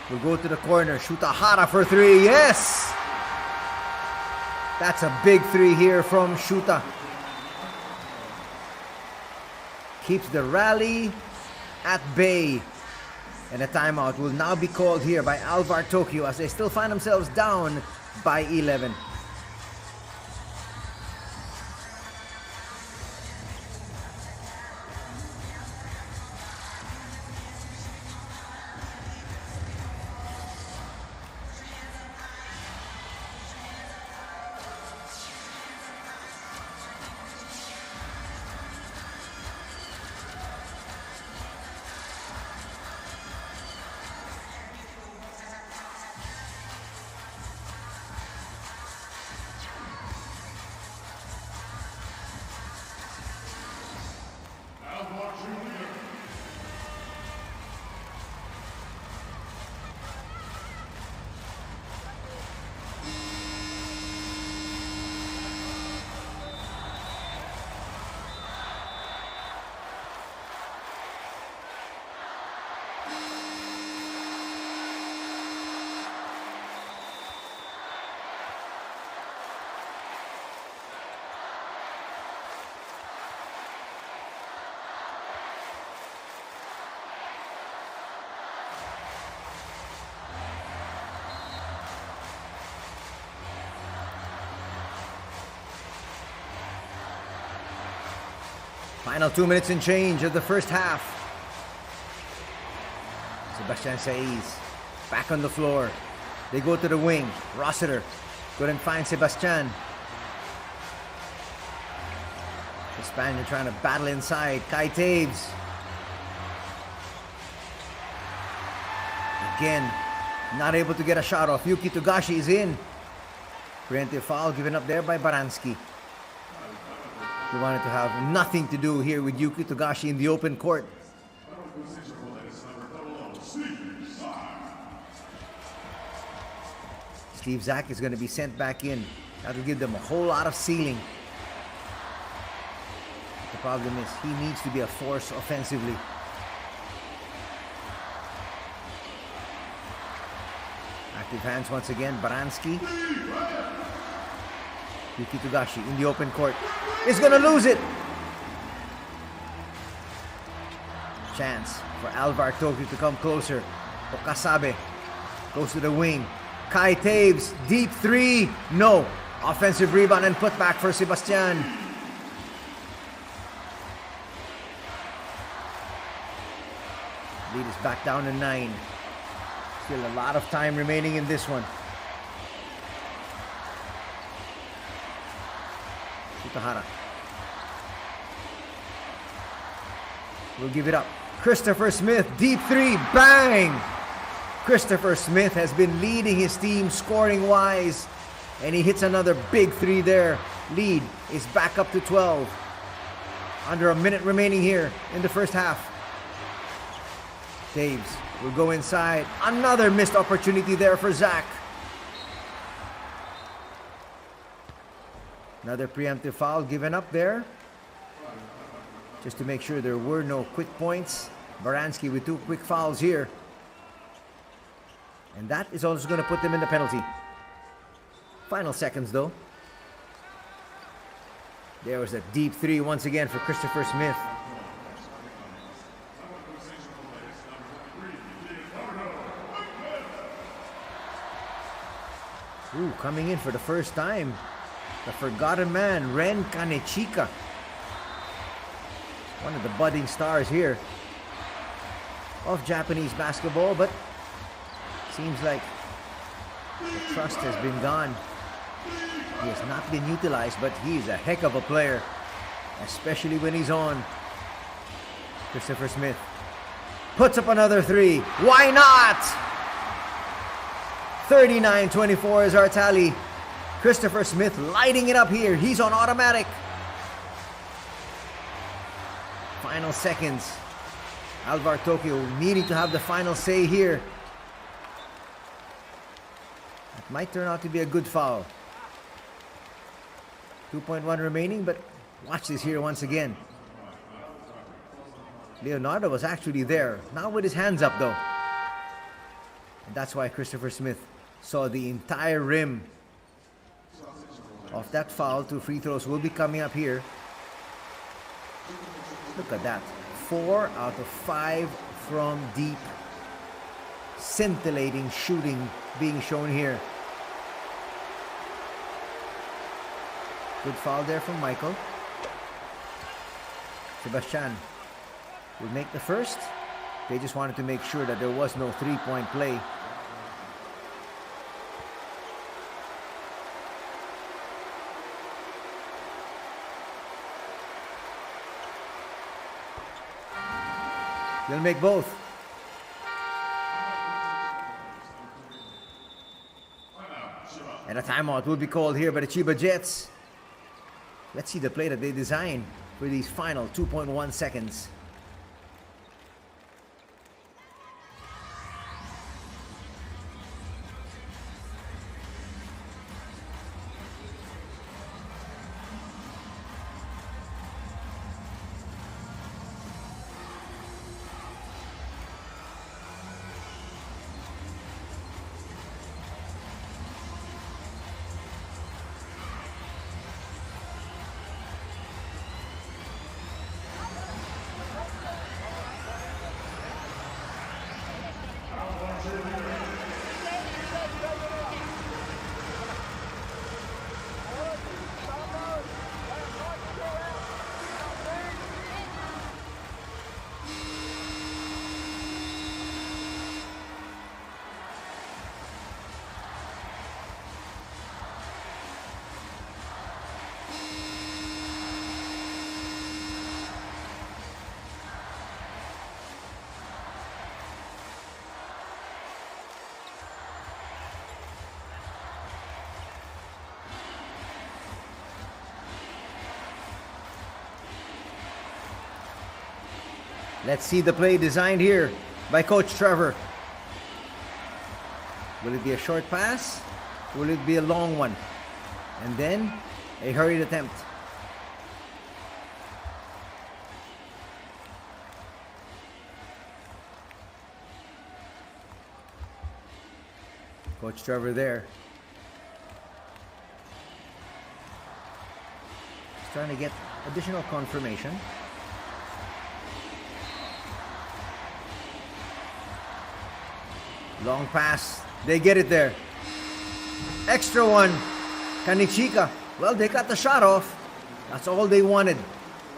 Will go to the corner. Shutahara for three. Yes! That's a big three here from Shuta. Keeps the rally at bay. And a timeout will now be called here by ALVARK Tokyo as they still find themselves down by 11. Final 2 minutes and change of the first half. Sebastian Saiz back on the floor. They go to the wing. Rossiter couldn't find Sebastian. The Spaniard trying to battle inside. Kai Taves. Again, not able to get a shot off. Yuki Togashi is in. Preemptive foul given up there by Baranski. He wanted to have nothing to do here with Yuki Togashi in the open court. Steve Zach is going to be sent back in. That'll give them a whole lot of ceiling. The problem is he needs to be a force offensively. Active hands once again. Baranski. Yuki Togashi in the open court is going to lose it. Chance for ALVARK Tokyo to come closer. Okasabe goes to the wing. Kai Taves, deep three. No. Offensive rebound and put back for Sebastian. Lead is back down to 9. Still a lot of time remaining in this one. Shutahara will give it up. Christopher Smith, deep three, bang! Christopher Smith has been leading his team scoring wise, and he hits another big three there. Lead is back up to 12. Under a minute remaining here in the first half. Taves will go inside. Another missed opportunity there for Zach. Another preemptive foul given up there. Just to make sure there were no quick points. Baranski with 2 quick fouls here. And that is also going to put them in the penalty. Final seconds though. There was a deep three once again for Christopher Smith. Ooh, coming in for the first time. The forgotten man, Ren Kanechika. One of the budding stars here of Japanese basketball, but seems like the trust has been gone. He has not been utilized, but he's a heck of a player, especially when he's on. Christopher Smith puts up another three. Why not? 39-24 is our tally. Christopher Smith lighting it up here. He's on automatic. Final seconds. ALVARK Tokyo needing to have the final say here. It might turn out to be a good foul. 2.1 remaining, but watch this here once again. Leonardo was actually there, not with his hands up though. And that's why Christopher Smith saw the entire rim of that foul. 2 free throws will be coming up here. Look at that. 4 out of 5 from deep. Scintillating shooting being shown here. Good foul there from Michael. Sebastian will make the first. They just wanted to make sure that there was no three-point play. They'll make both. And a timeout will be called here by the Chiba Jets. Let's see the play that they designed for these final 2.1 seconds. Let's see the play designed here by Coach Trevor. Will it be a short pass? Will it be a long one? And then a hurried attempt. Coach Trevor there. He's trying to get additional confirmation. Long pass. They get it there. Extra one. Kanichika. Well, they got the shot off. That's all they wanted.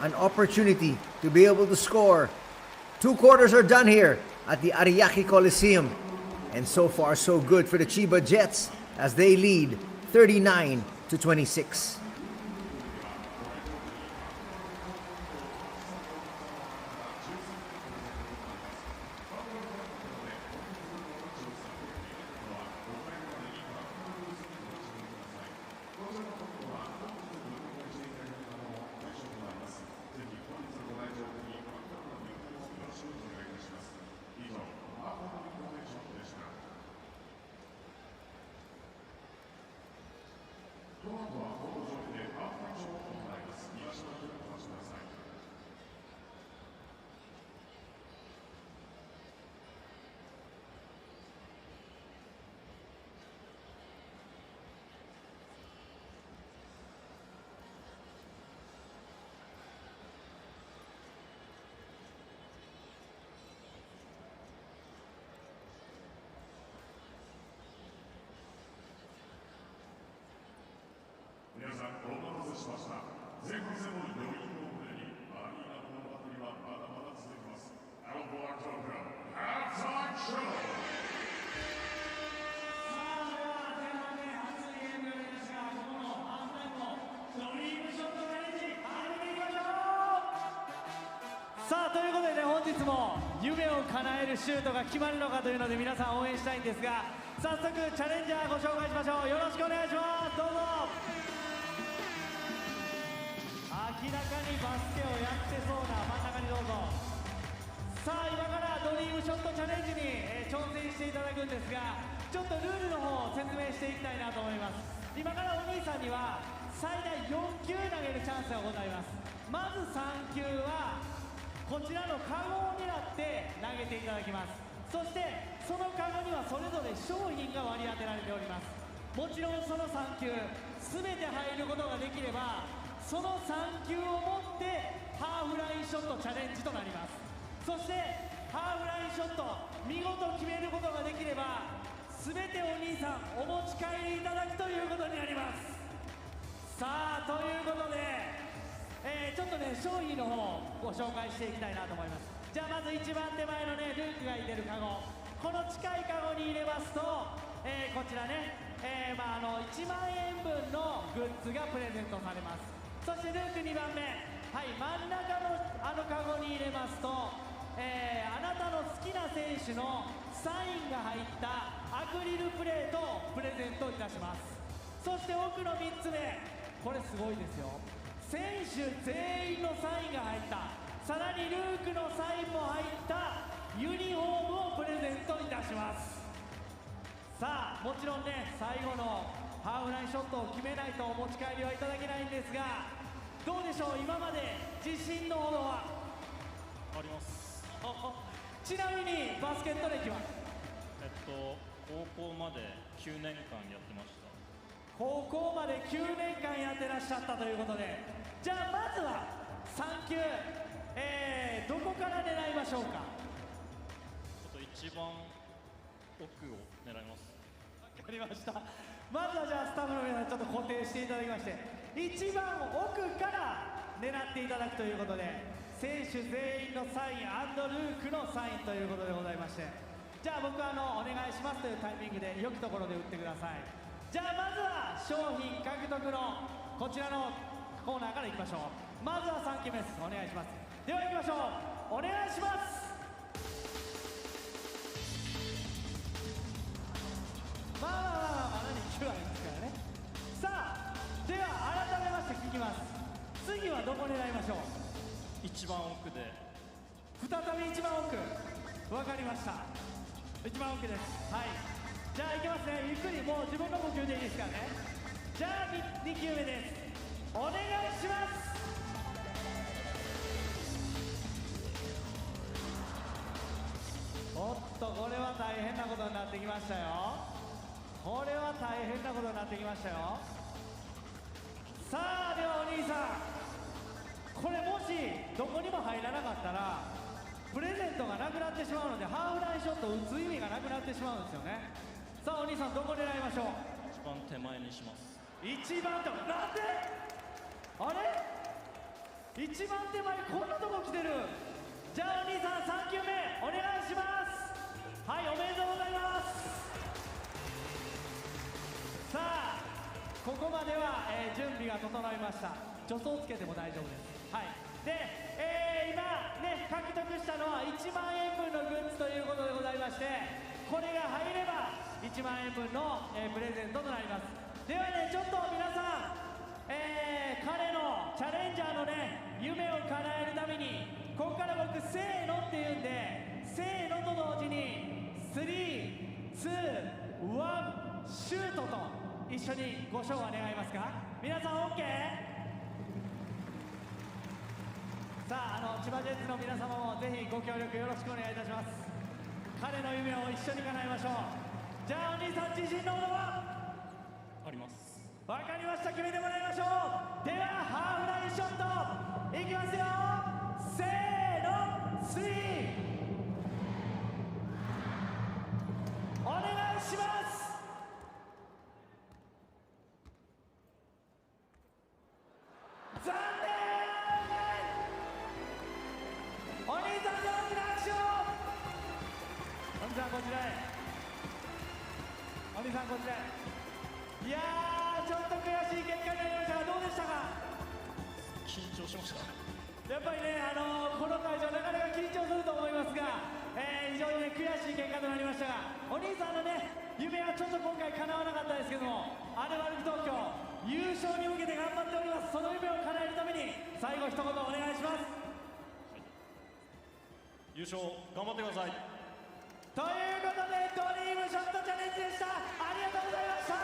An opportunity to be able to score. 2 quarters are done here at the Ariake Coliseum. And so far, so good for the Chiba Jets as they lead 39-26.さあということでね、本日も夢を叶えるシュートが決まるのかというので皆さん応援したいんですが、早速チャレンジャーご紹介しましょう。よろしくお願いします。どうぞ。明らかにバスケをやってそうな真ん中にどうぞ。さあ今からドリームショットチャレンジに、挑戦していただくんですが、ちょっとルールの方を説明していきたいなと思います。今からお兄さんには最大4球投げるチャンスがございます。まず3球はこちらのカゴを狙って投げていただきます。そしてそのカゴにはそれぞれ商品が割り当てられております。もちろんその3球全て入ることができれば、その3球をもってハーフラインショットチャレンジとなります。そしてハーフラインショット見事決めることができれば、全てお兄さんお持ち帰りいただくということになります。さあということで、ちょっとね商品の方をご紹介していきたいなと思います。じゃあまず一番手前のねルークが入れるカゴ、この近いカゴに入れますと、こちらね、1万円分のグッズがプレゼントされます。そしてルーク2番目、はい、真ん中のあのカゴに入れますと、あなたの好きな選手のサインが入ったアクリルプレートをプレゼントいたします。そして奥の3つ目、これすごいですよ。選手全員のサインが入った、さらにルークのサインも入ったユニフォームをプレゼントいたします。さあもちろんね最後のハーフラインショットを決めないとお持ち帰りはいただけないんですが、どうでしょう、今まで自信のほどは？あります。ちなみにバスケット歴は？高校まで9年間やってました。高校まで9年間やってらっしゃったということで、じゃあまずは3球、どこから狙いましょうか？ちょっと一番奥を狙います。わかりました。まずはじゃあスタッフの皆さんちょっと固定していただきまして、一番奥から狙っていただくということで、選手全員のサイン&ルークのサインということでございまして、じゃあ僕お願いしますというタイミングで良きところで打ってください。じゃあまずは商品獲得のこちらのコーナーからいきましょう。まずは3球目です。お願いします。ではいきましょう、お願いします。まだ2球ありますからね。さあでは改めまして聞きます。次はどこ狙いましょう？一番奥で。再び一番奥、わかりました。一番奥です。はい、じゃあいきますね。ゆっくり、もう自分の呼吸でいいですからね。じゃあ 2球目です。お願いします。おっとこれは大変なことになってきましたよ。これは大変なことになってきましたよ。さあではお兄さん、これもしどこにも入らなかったらプレゼントがなくなってしまうので、ハーフラインショットを打つ意味がなくなってしまうんですよね。さあお兄さんどこ狙いましょう？一番手前にします。一番手前、なんで？あれ？一番手前こんなとこ来てる。じゃあお兄さん3球目お願いします。はい、おめでとうございます。さあここまでは、準備が整いました。助走つけても大丈夫です。はい、で、今ね獲得したのは1万円分のグッズということでございまして、これが入れば1万円分の、プレゼントとなります。ではねちょっと皆さん、彼のチャレンジャーのね夢を叶えるためにここから僕せーのって言うんで、せーのと同時に3、2、1シュートと一緒にご唱和願いますか？皆さん OK？ さあ千葉ジェッツの皆様もぜひご協力よろしくお願いいたします。彼の夢を一緒に叶えましょう。じゃあお兄さん自信のほどは？あります。わかりました、決めてもらいましょう。ではハーフラインショットいきますよ。せーの、3お願いします。残念。お兄さん大きな拍手を。お兄さんこちらへ。お兄さんこちらへ。いやーちょっと悔しい結果になりましたがどうでしたか？緊張しました。やっぱりね、この会場なかなか緊張すると思いますが、非常にね悔しい結果となりましたが、お兄さんのね夢はちょっと今回叶わなかったですけども、アルバルク東京優勝に向けて頑張っております。その夢を叶えるために最後一言お願いします。優勝頑張ってください。ということでドリームショットチャレンジでした。ありがとうございました。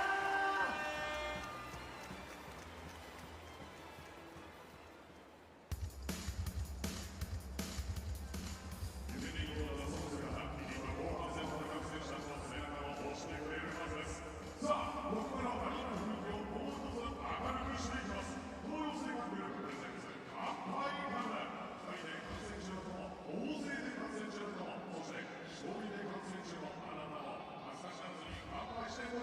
勝利で観戦中のあなたも明日知らずに乾杯してください。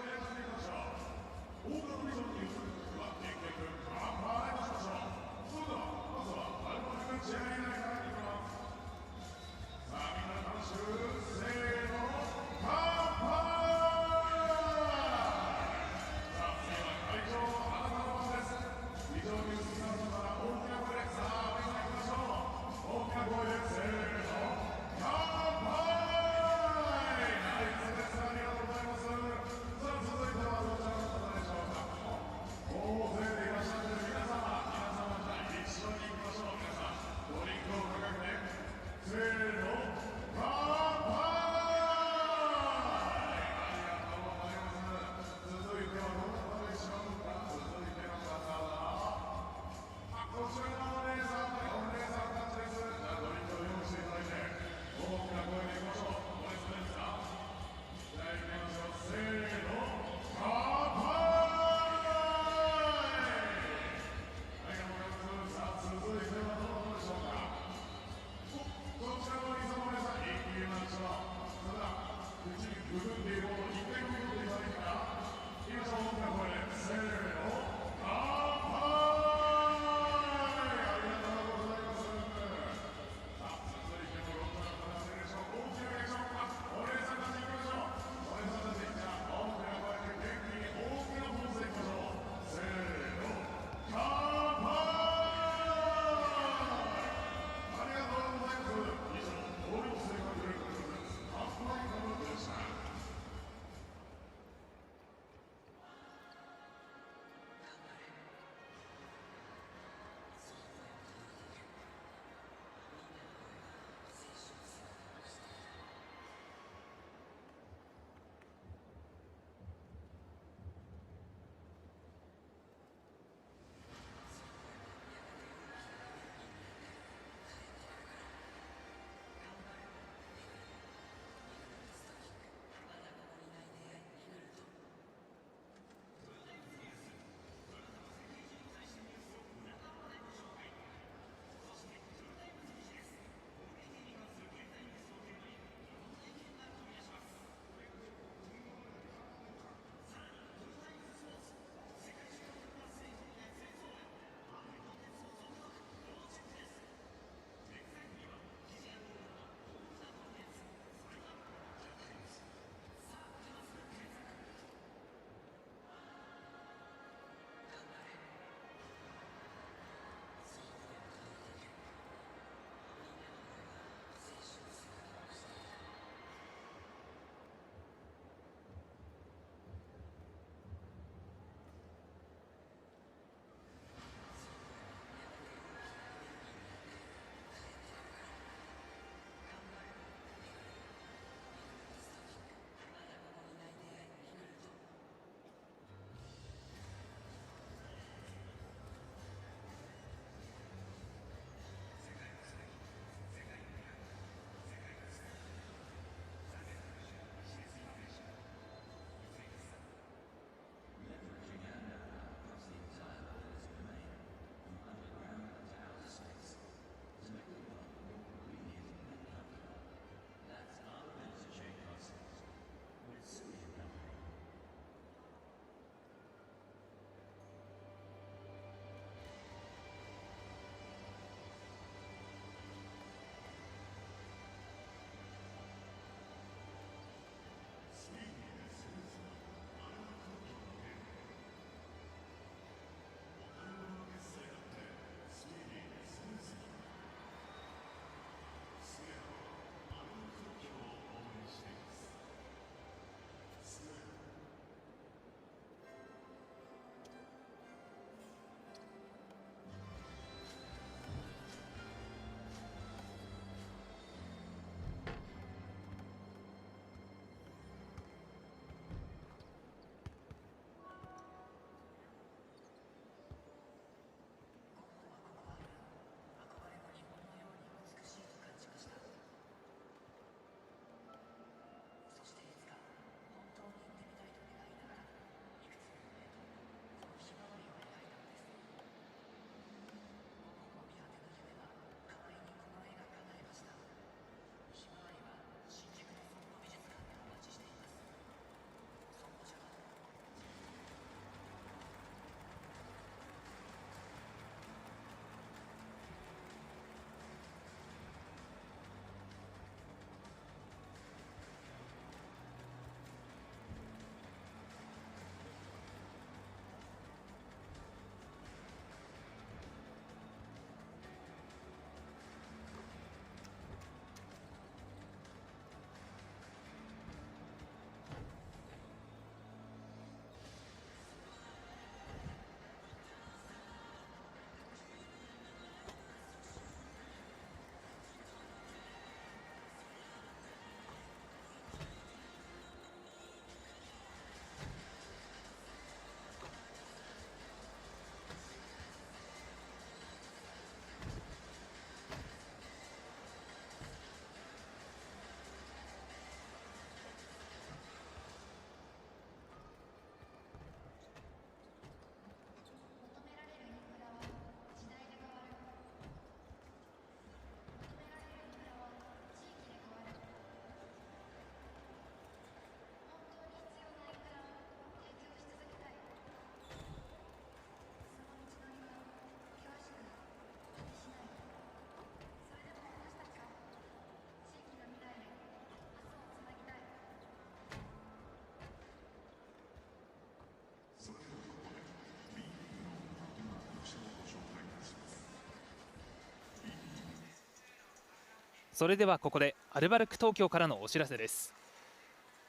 それではここでアルバルク東京からのお知らせです。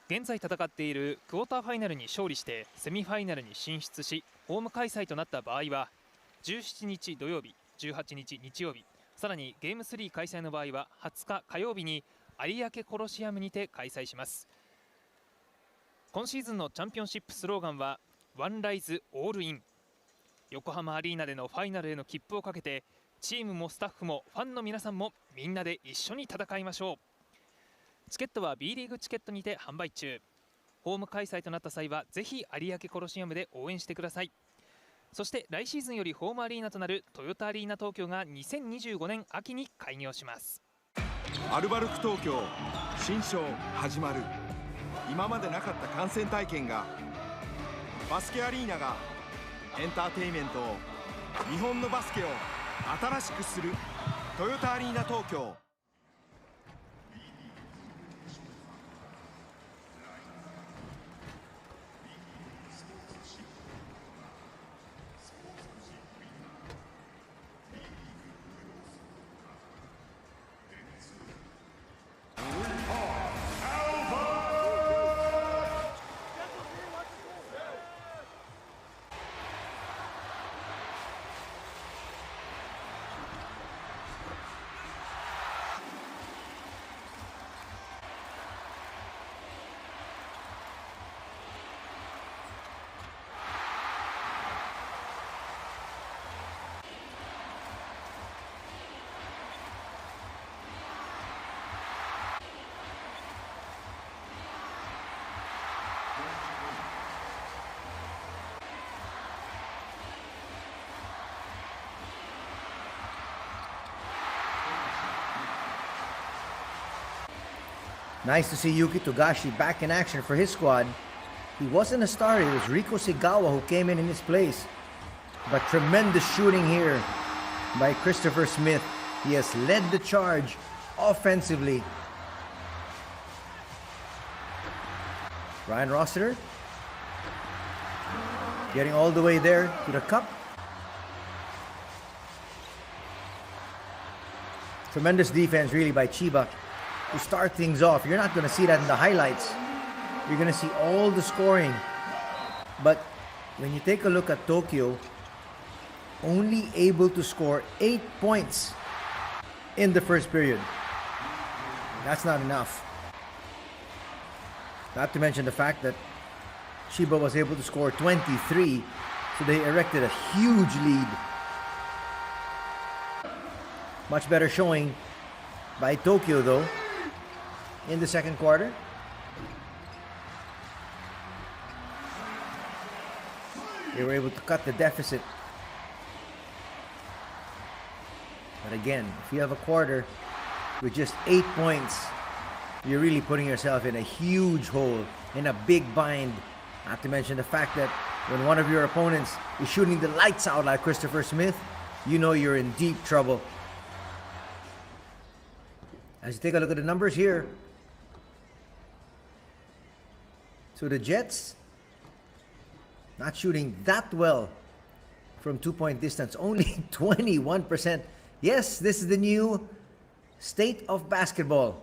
現在戦っているクォーターファイナルに勝利してセミファイナルに進出し、ホーム開催となった場合は17日土曜日、18日日曜日、さらにゲーム3開催の場合は20日火曜日に有明コロシアムにて開催します。今シーズンのチャンピオンシップスローガンはワンライズオールイン。横浜アリーナでのファイナルへの切符をかけて、チームもスタッフもファンの皆さんもみんなで一緒に戦いましょう。チケットは B リーグチケットにて販売中。ホーム開催となった際はぜひ有明コロシアムで応援してください。そして来シーズンよりホームアリーナとなるトヨタアリーナ東京が2025年秋に開業します。アルバルク東京新章始まる。今までなかった観戦体験が、バスケアリーナがエンターテインメントを、日本のバスケを新しくする。トヨタアリーナ東京。Nice to see Yuki Togashi back in action for his squad. He wasn't a starter, it was Rico Seagawa who came in his place. But tremendous shooting here by Christopher Smith. He has led the charge offensively. Ryan Rossiter getting all the way there to the cup. Tremendous defense really by Chiba to start things off. You're not going to see that in the highlights. You're going to see all the scoring. But when you take a look at Tokyo, only able to score 8 points in the first period. That's not enough. Not to mention the fact that Chiba was able to score 23, so they erected a huge lead. Much better showing by Tokyo though in the second quarter. They were able to cut the deficit. But again, if you have a quarter with just 8 points, you're really putting yourself in a huge hole, in a big bind. Not to mention the fact that when one of your opponents is shooting the lights out like Christopher Smith, you know you're in deep trouble. As you take a look at the numbers here, so the Jets not shooting that well from 2-point distance, only 21%. Yes, this is the new state of basketball.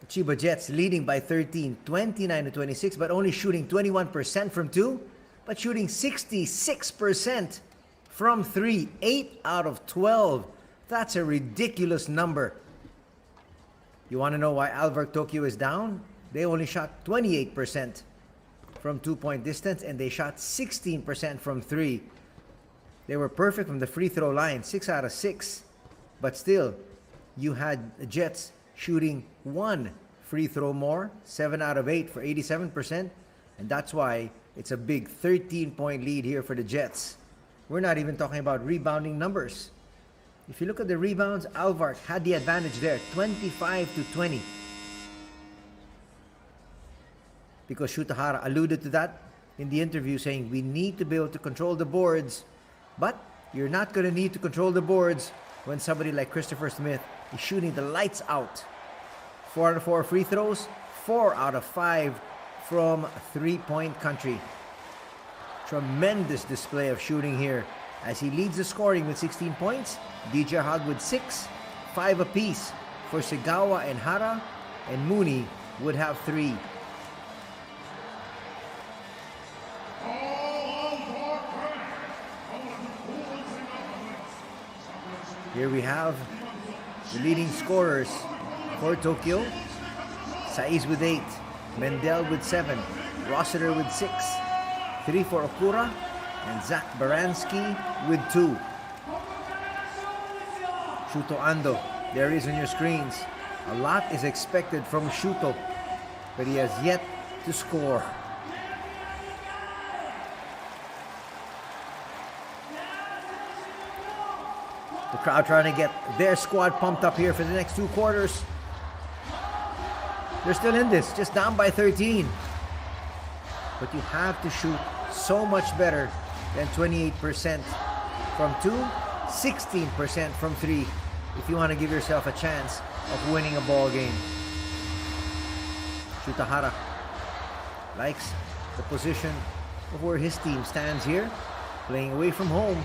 The Chiba Jets leading by 13, 29-26, but only shooting 21% from 2, but shooting 66% from 3, 8 out of 12. That's a ridiculous number. You want to know why ALVARK Tokyo is down? They only shot 28% from 2-point distance, and they shot 16% from 3. They were perfect from the free throw line, 6 out of 6. But still, you had the Jets shooting 1 free throw more, 7 out of 8 for 87%. And that's why it's a big 13-point lead here for the Jets. We're not even talking about rebounding numbers. If you look at the rebounds, ALVARK had the advantage there, 25-20. Because Shutahara alluded to that in the interview, saying we need to be able to control the boards. But you're not going to need to control the boards when somebody like Christopher Smith is shooting the lights out. 4 out of 4 free throws, 4 out of 5 from 3-point country. Tremendous display of shooting here as he leads the scoring with 16 points. DJ Hogg with 6, 5 apiece for Seagawa and Hara, and Mooney would have 3. Here we have the leading scorers for Tokyo. Saiz with 8, Mendel with 7, Rossiter with 6, 3 for Okura, and Zach Baranski with 2. Shuto Ando, there he is on your screens. A lot is expected from Shuto, but he has yet to score. The crowd trying to get their squad pumped up here for the next 2 quarters. They're still in this, just down by 13. But you have to shoot so much better than 28% from 2, 16% from 3 if you want to give yourself a chance of winning a ball game. Shutahara likes the position of where his team stands here, playing away from home.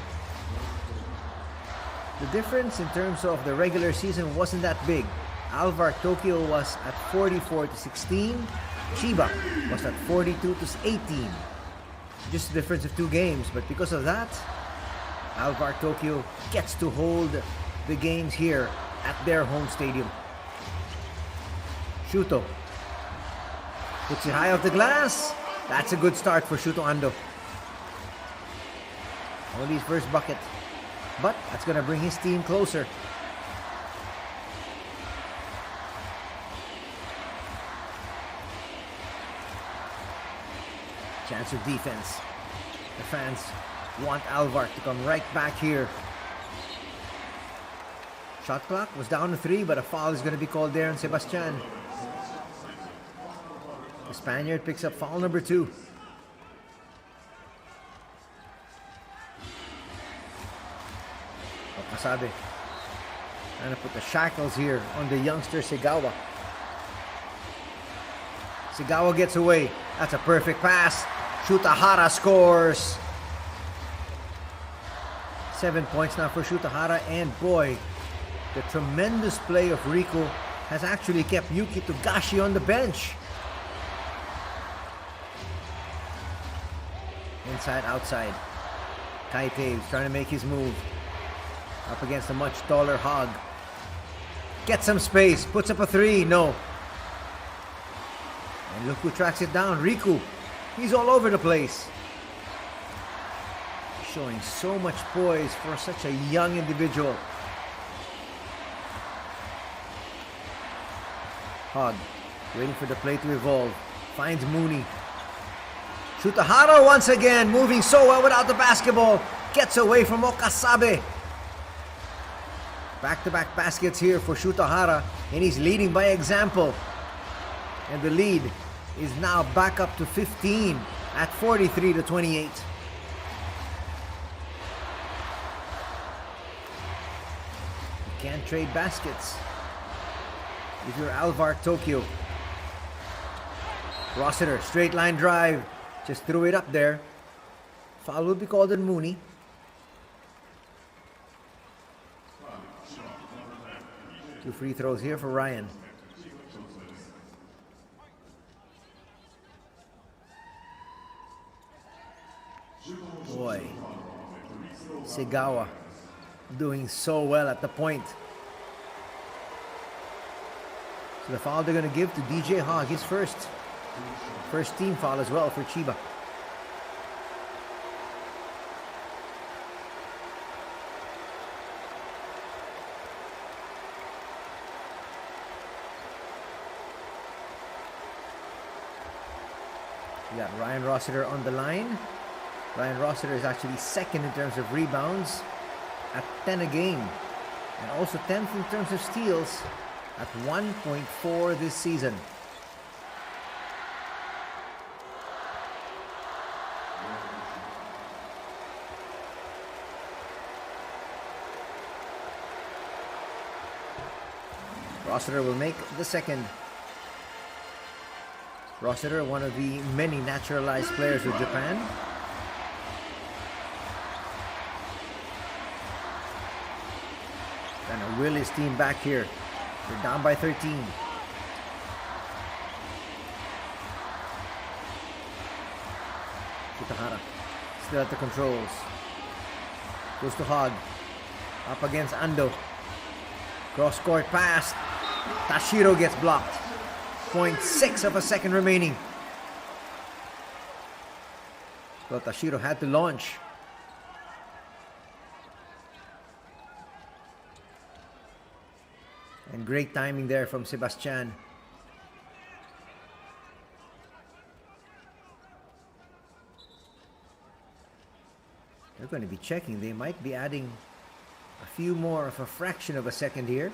The difference in terms of the regular season wasn't that big. ALVARK Tokyo was at 44-16. Chiba was at 42-18. Just a difference of 2 games, but because of that, ALVARK Tokyo gets to hold the games here at their home stadium. Shuto puts it high off the glass. That's a good start for Shuto Ando. Only his first bucket, but that's going to bring his team closer. Chance of defense. The fans want ALVARK to come right back here. Shot clock was down to 3, but a foul is going to be called there on Sebastian. The Spaniard picks up foul number 2. Okasabe trying to put the shackles here on the youngster Seagawa. Seagawa gets away. That's a perfect pass. Shutahara scores. 7 points now for Shutahara, and boy, the tremendous play of Rico has actually kept Yuki Togashi on the bench. Inside, outside. Kai Taves trying to make his move. Up against a much taller Hog. Gets some space, puts up a 3, no. And look who tracks it down, Rico. He's all over the place. Showing so much poise for such a young individual. Hog waiting for the play to evolve. Finds Mooney. Shutahara once again, moving so well without the basketball. Gets away from Okasabe. Back-to-back baskets here for Shutahara, and he's leading by example. And the lead is now back up to 15 at 43-28. You can't trade baskets if you're ALVARK Tokyo. Rossiter, straight line drive. Just threw it up there. Foul will be called on Mooney. Two free throws here for Ryan. Boy, Seagawa doing so well at the point. So the foul they're going to give to DJ Hogg, his first team foul as well for Chiba. We got Ryan Rossiter on the line. Ryan Rossiter is actually second in terms of rebounds at 10 a game, and also 10th in terms of steals at 1.4 this season. Rossiter will make the second. Rossiter, one of the many naturalized players with Japan. Trying to will his team back here. They're down by 13. Shutahara still at the controls. Goes to Hog. Up against Ando. Cross court pass. Tashiro gets blocked. 0.6 of a second remaining. So Tashiro had to launch. And great timing there from Sebastian. They're going to be checking. They might be adding a few more of a fraction of a second here.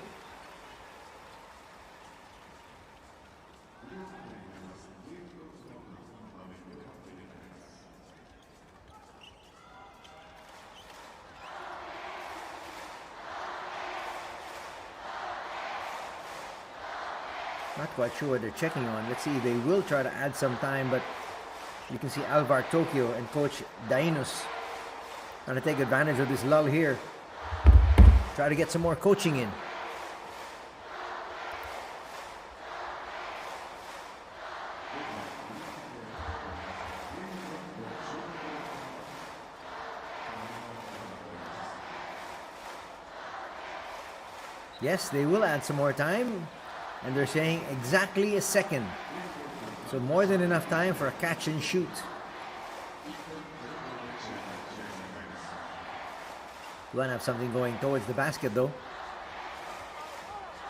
Not quite sure what they're checking on. Let's see. They will try to add some time, but you can see ALVARK Tokyo and Coach Dainus trying to take advantage of this lull here. Try to get some more coaching in. Yes, they will add some more time. And they're saying exactly a second. So more than enough time for a catch and shoot. You want to have something going towards the basket though,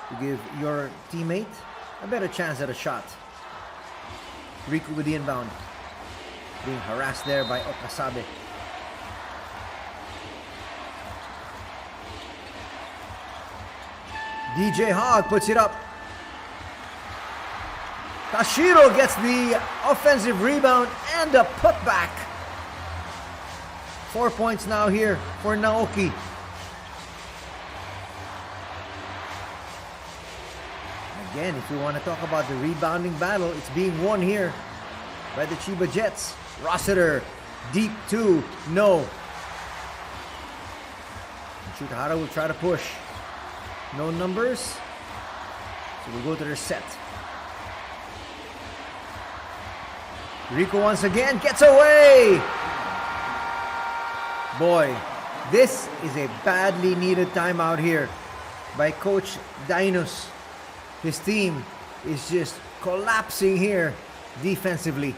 to give your teammate a better chance at a shot. Rico with the inbound. Being harassed there by Okasabe. DJ Hogg puts it up. Tashiro gets the offensive rebound and a putback. 4 points now here for Naoki. Again, if we want to talk about the rebounding battle, it's being won here by the Chiba Jets. Rossiter, deep two, no. And Shutahara will try to push. No numbers, so we'll go to their set. Rico once again gets away. Boy, this is a badly needed timeout here by Coach Dainus. His team is just collapsing here defensively.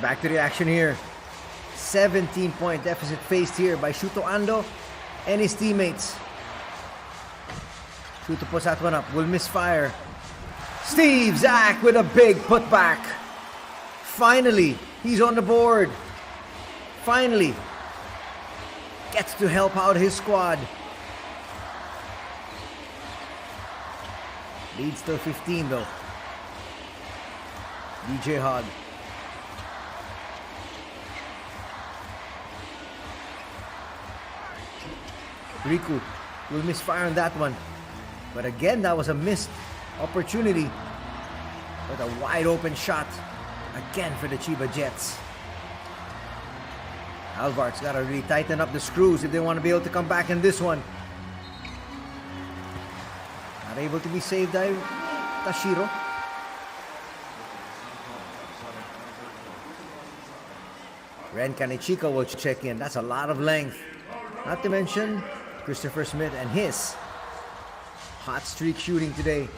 Back to the action here. 17-point deficit faced here by Shuto Ando and his teammates. Shuto puts that one up. Will misfire. Steve Zach with a big putback. Finally, he's on the board. Finally, gets to help out his squad. Leads till 15 though. DJ Hogg. Rico will misfire on that one. But again, that was a missed opportunity with a wide open shot again for the Chiba Jets. ALVARK's got to really tighten up the screws if they want to be able to come back in this one. Not able to be saved by Tashiro. Ren Kanechika will check in. That's a lot of length. Not to mention Christopher Smith and his hot streak shooting today.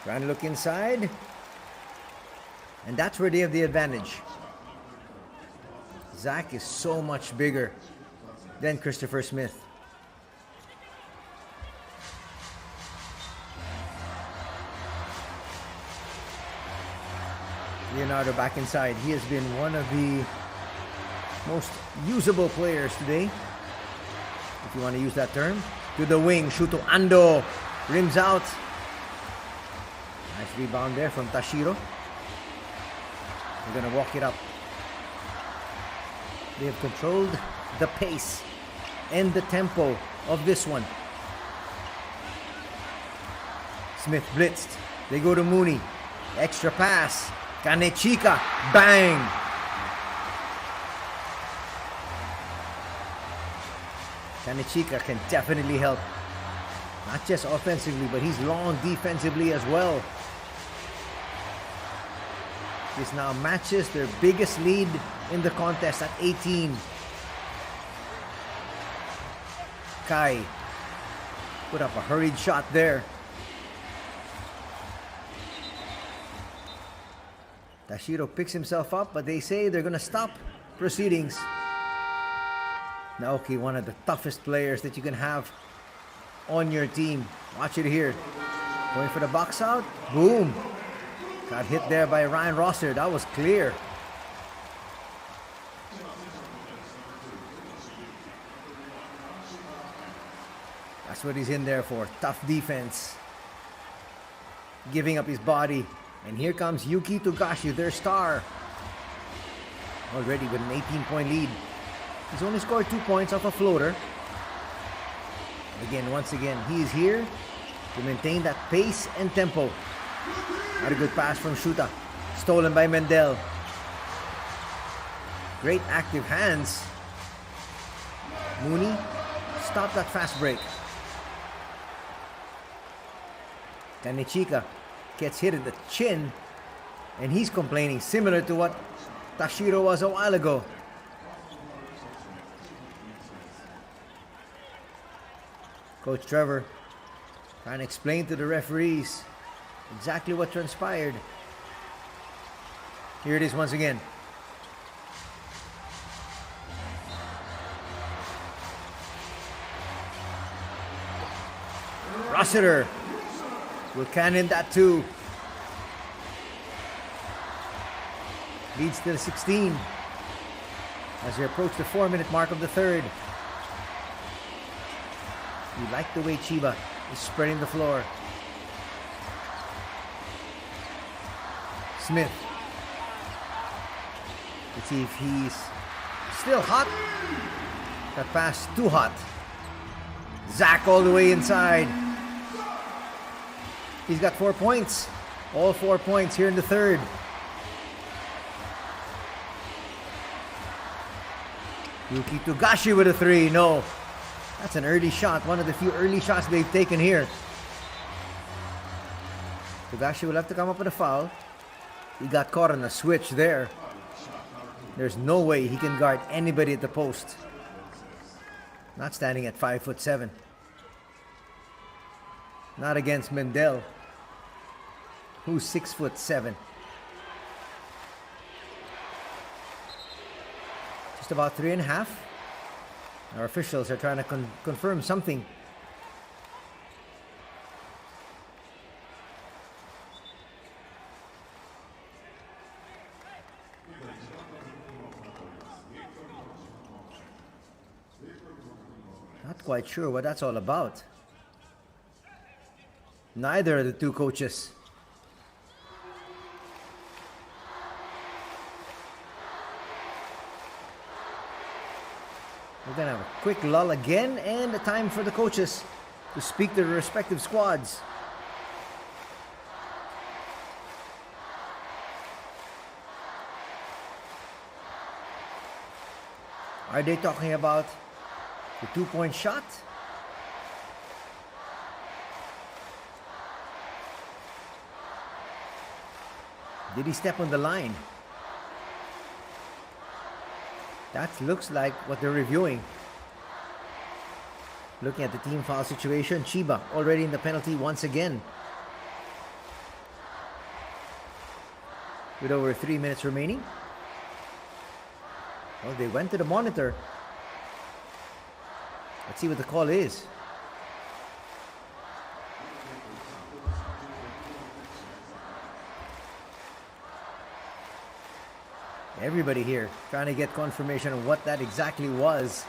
Trying to look inside. And that's where they have the advantage. Zach is so much bigger than Christopher Smith. Leonardo back inside. He has been one of the most usable players today, if you want to use that term. To the wing, Shuto Ando. Rims out. Nice rebound there from Tashiro. They're going to walk it up. They have controlled the pace and the tempo of this one. Smith blitzed. They go to Mooney. Extra pass. Kanechika. Bang! Kanechika can definitely help. Not just offensively, but he's long defensively as well. This now matches their biggest lead in the contest at 18. Kai put up a hurried shot there. Tashiro picks himself up, but they say they're going to stop proceedings. Naoki, one of the toughest players that you can have on your team. Watch it here. Going for the box out. Boom. Got hit there by Ryan Rosser. That was clear. That's what he's in there for. Tough defense. Giving up his body. And here comes Yuki Togashi, their star. Already with an 18-point lead. He's only scored 2 points off a floater. Again, once again, he is here to maintain that pace and tempo. Had a good pass from Shuta. Stolen by Mendel. Great active hands. Mooney, stop that fast break. Kanechika gets hit in the chin. And he's complaining, similar to what Tashiro was a while ago. Coach Trevor trying to explain to the referees exactly what transpired. Here it is once again. Rossiter will cannon that too. Leads to 16 as they approach the 4-minute mark of the third. You like the way Chiba is spreading the floor. Smith. Let's see if he's still hot. That pass too hot. Zach all the way inside. He's got 4 points. All 4 points here in the third. Yuki Togashi with a 3. No. That's an early shot. One of the few early shots they've taken here. Togashi will have to come up with a foul. He got caught on a switch there. There's no way he can guard anybody at the post. Not standing at 5'7". Not against Mendel, who's 6'7". Just about 3.5. Our officials are trying to confirm something. Not quite sure what that's all about. Neither of the two coaches. We're gonna have a quick lull again and a time for the coaches to speak to their respective squads. Are they talking about the 2-point shot? Did he step on the line? That looks like what they're reviewing. Looking at the team foul situation, Chiba already in the penalty once again. With over 3 minutes remaining. Well, they went to the monitor. Let's see what the call is. Everybody here trying to get confirmation of what that exactly was.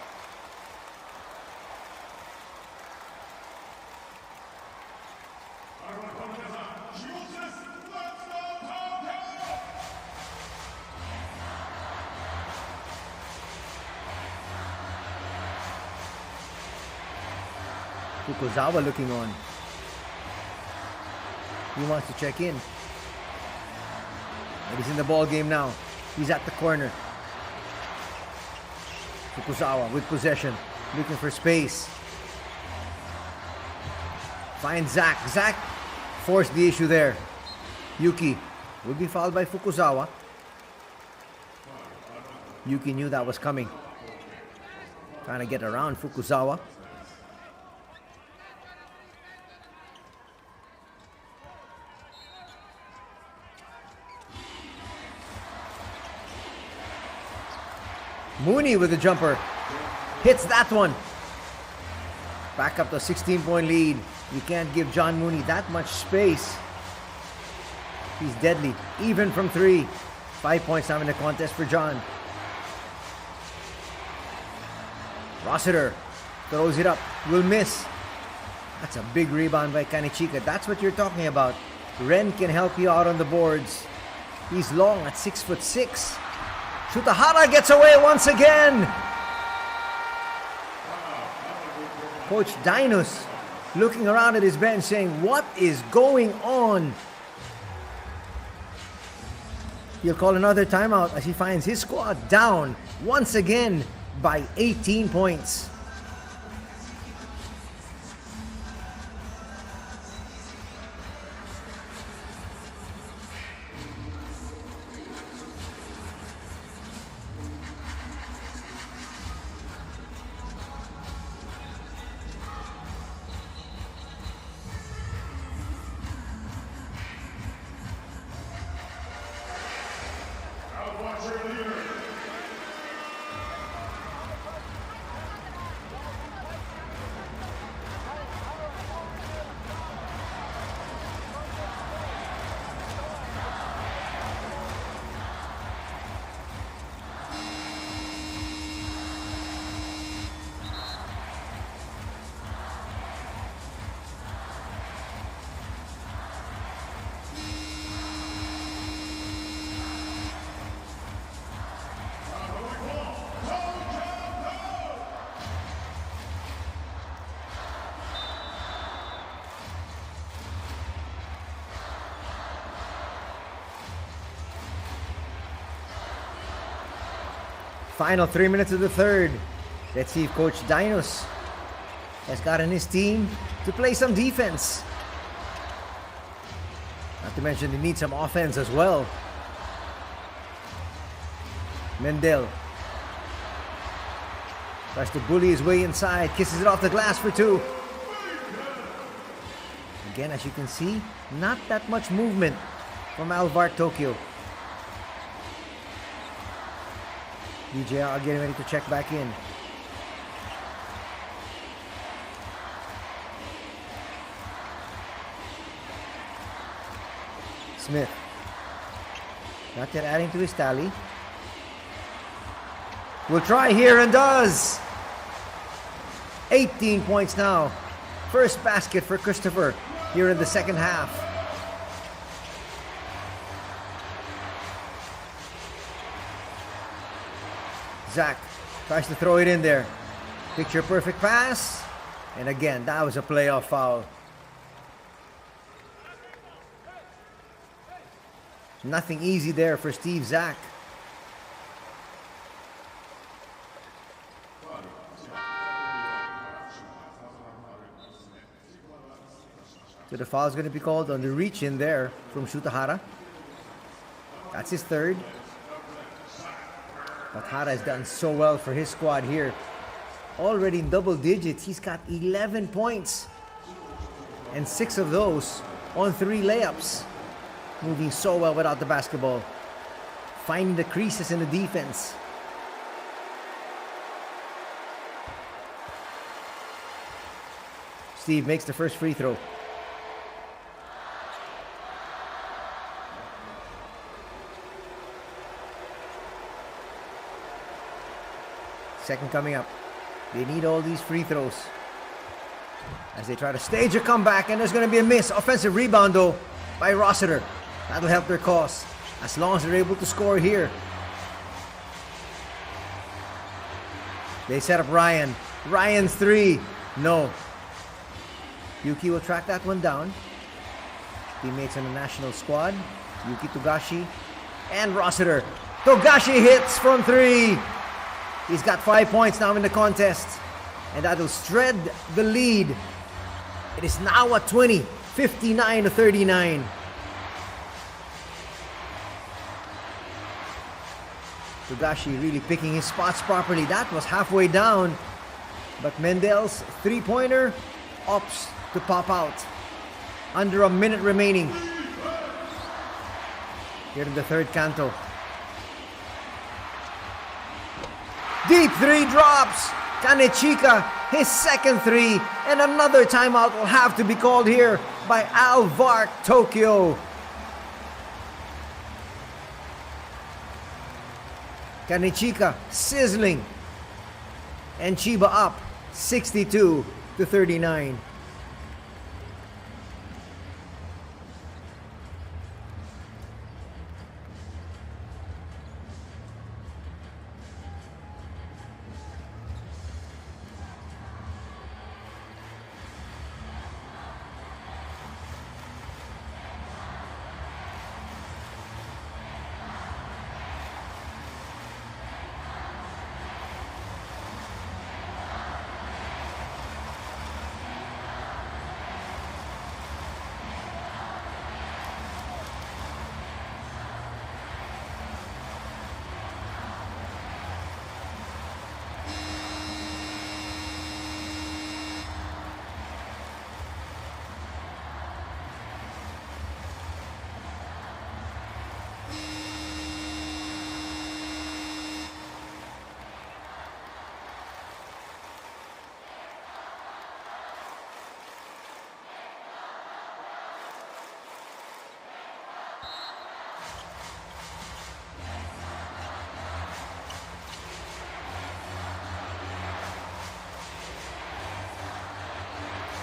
Fukuzawa looking on. He wants to check in. But he's in the ball game now. He's at the corner. Fukuzawa with possession, looking for space. Finds Zach. Zach forced the issue there. Yuki will be fouled by Fukuzawa. Yuki knew that was coming. Trying to get around Fukuzawa. Mooney with the jumper. Hits that one. Back up to a 16-point lead. You can't give John Mooney that much space. He's deadly, even from 3. 5 points now in the contest for John. Rossiter throws it up. Will miss. That's a big rebound by Kanichika. That's what you're talking about. Ren can help you out on the boards. He's long at 6'6". Shutahara gets away once again. Coach Dinus looking around at his bench saying, what is going on? He'll call another timeout as he finds his squad down once again by 18 points. Final 3 minutes of the third. Let's see if Coach Dinus has gotten his team to play some defense. Not to mention they need some offense as well. Mendel tries to bully his way inside, kisses it off the glass for 2. Again, as you can see, not that much movement from ALVARK Tokyo. DJR getting ready to check back in. Smith. Not yet adding to his tally. Will try here and does. 18 points now. First basket for Christopher. here in the second half. Zach tries to throw it in there. Picture perfect pass. And again, that was a playoff foul. Nothing easy there for Steve Zach. So the foul is going to be called on the reach in there from Shutahara. That's his third. But Hara has done so well for his squad here. Already in double digits, he's got 11 points. And 6 of those on 3 layups. Moving so well without the basketball. Finding the creases in the defense. Steve makes the first free throw. Second coming up. They need all these free throws as they try to stage a comeback, and there's going to be a miss. Offensive rebound though by Rossiter. That'll help their cause as long as they're able to score here. They set up Ryan. Ryan's three. No. Yuki will track that one down. Teammates on the national squad. Yuki Togashi and Rossiter. Togashi hits from 3. He's got 5 points now in the contest. And that'll shred the lead. It is now at 20. 59-39. Togashi really picking his spots properly. That was halfway down. But Mendel's three-pointer opts to pop out. Under a minute remaining. Here in the third canto. Deep 3 drops. Kanechika, his second 3. And another timeout will have to be called here by ALVARK Tokyo. Kanechika sizzling. And Chiba up 62-39.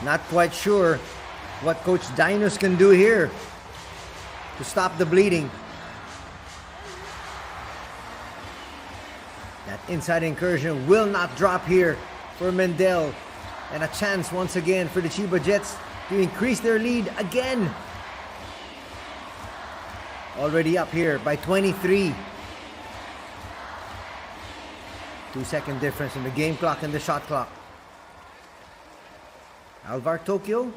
Not quite sure what Coach Dinos can do here to stop the bleeding. That inside incursion will not drop here for Mendel. And a chance once again for the Chiba Jets to increase their lead again. Already up here by 23. 2-second difference in the game clock and the shot clock. ALVARK Tokyo,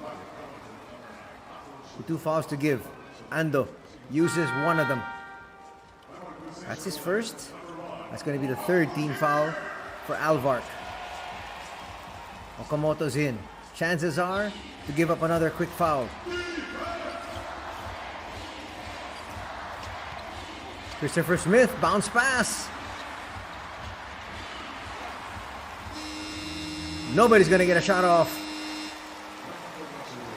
with 2 fouls to give. Ando uses one of them. That's his first. That's going to be the third team foul for ALVARK. Okamoto's in. Chances are to give up another quick foul. Christopher Smith, bounce pass. Nobody's going to get a shot off.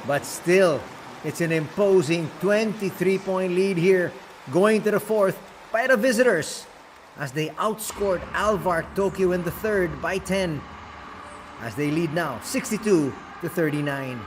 But still, it's an imposing 23-point lead here, going to the fourth by the visitors, as they outscored ALVARK Tokyo in the third by 10, as they lead now 62-39.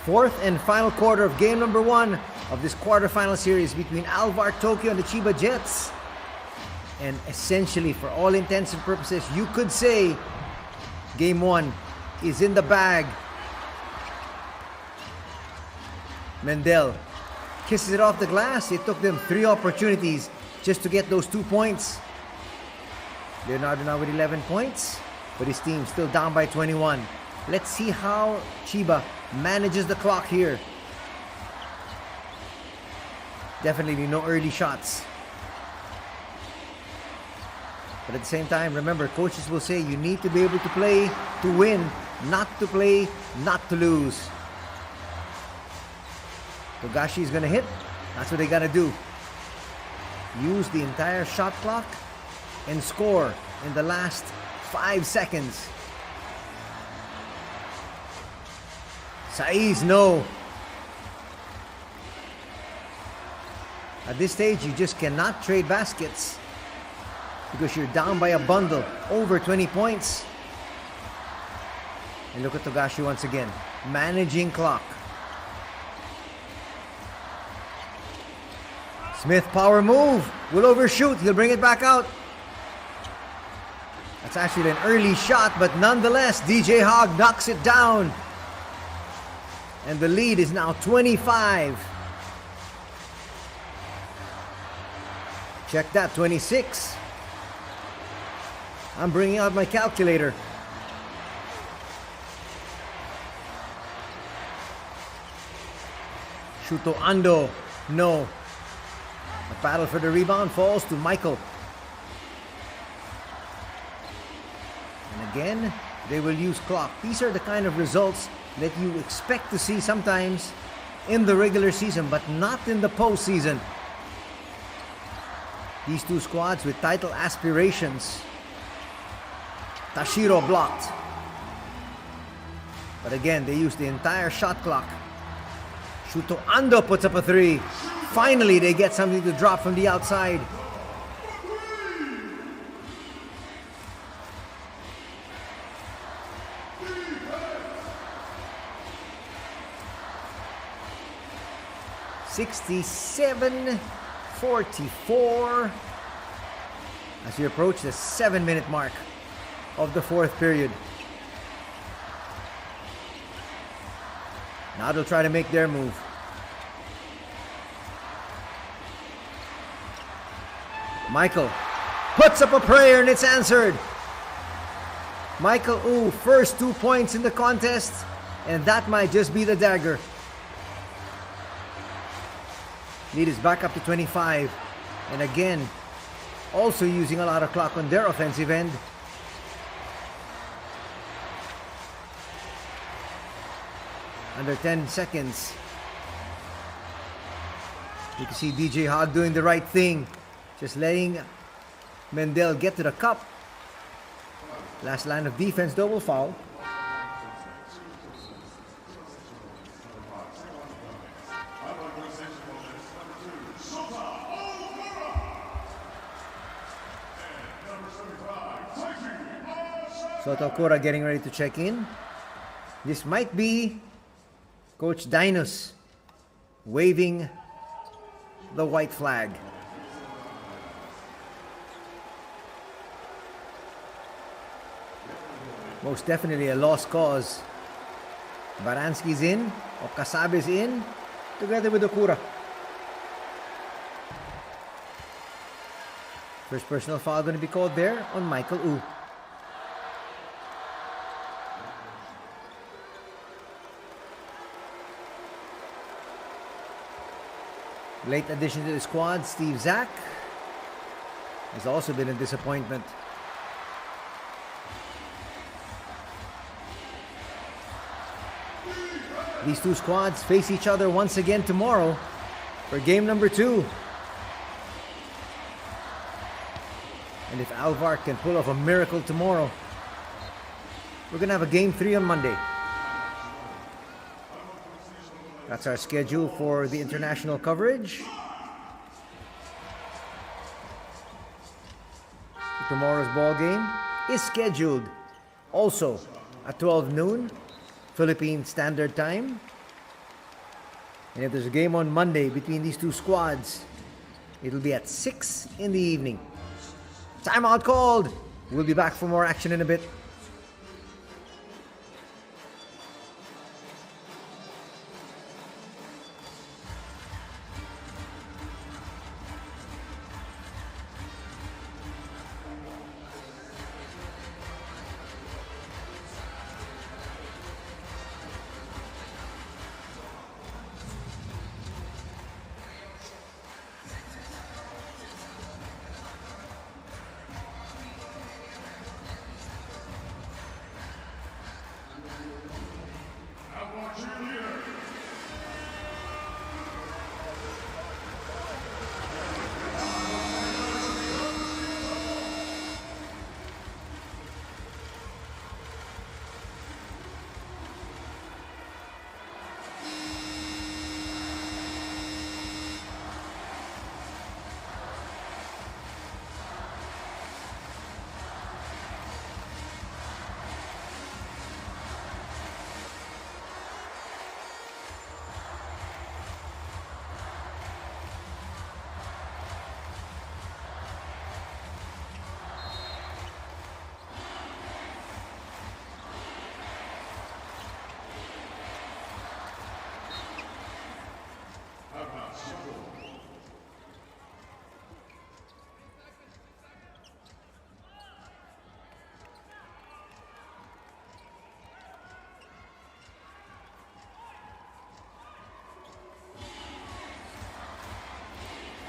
Fourth and final quarter of game number 1 of this quarterfinal series between ALVARK Tokyo and the Chiba Jets. And essentially, for all intents and purposes, you could say game 1 is in the bag. Mendel kisses it off the glass. It took them 3 opportunities just to get those 2 points. Leonardo now with 11 points, but his team still down by 21. Let's see how Chiba manages the clock here. Definitely no early shots. But at the same time, remember, coaches will say you need to be able to play to win, not to play not to lose. Togashi is going to hit. That's what they got to do. Use the entire shot clock and score in the last 5 seconds. Saiz, no. At this stage, you just cannot trade baskets because you're down by a bundle, over 20 points. And look at Togashi once again, managing clock. Smith, power move, will overshoot, he'll bring it back out. That's actually an early shot, but nonetheless, DJ Hogg knocks it down. And the lead is now 25. Check that, 26. I'm bringing out my calculator. Shuto Ando, no. The battle for the rebound falls to Michael. And again, they will use clock. These are the kind of results that you expect to see sometimes in the regular season, but not in the postseason. These two squads with title aspirations. Tashiro blocked. But again, they use the entire shot clock. Shuto Ando puts up a 3. Finally, they get something to drop from the outside. (67-44) as we approach the 7-minute mark of the 4th period. Now they'll try to make their move. Michael puts up a prayer and it's answered. Michael, first 2 points in the contest, and that might just be the dagger. Lead is back up to 25. And again, also using a lot of clock on their offensive end. under 10 seconds. You can see DJ Hog doing the right thing, just letting Mendel get to the cup. Last line of defense, double foul. Soto Okura getting ready to check in. This might be Coach Dinos waving the white flag. Most definitely a lost cause. Baranski's in, Okasabe's in, together with Okura. First personal foul going to be called there on Michael Wu. Late addition to the squad, Steve Zach, has also been a disappointment. These two squads face each other once again tomorrow for game number 2. And if ALVARK can pull off a miracle tomorrow, we're going to have a game 3 on Monday. That's our schedule for the international coverage. Tomorrow's ball game is scheduled also at 12 noon, Philippine Standard Time. And if there's a game on Monday between these two squads, it'll be at 6 in the evening. Timeout called. We'll be back for more action in a bit.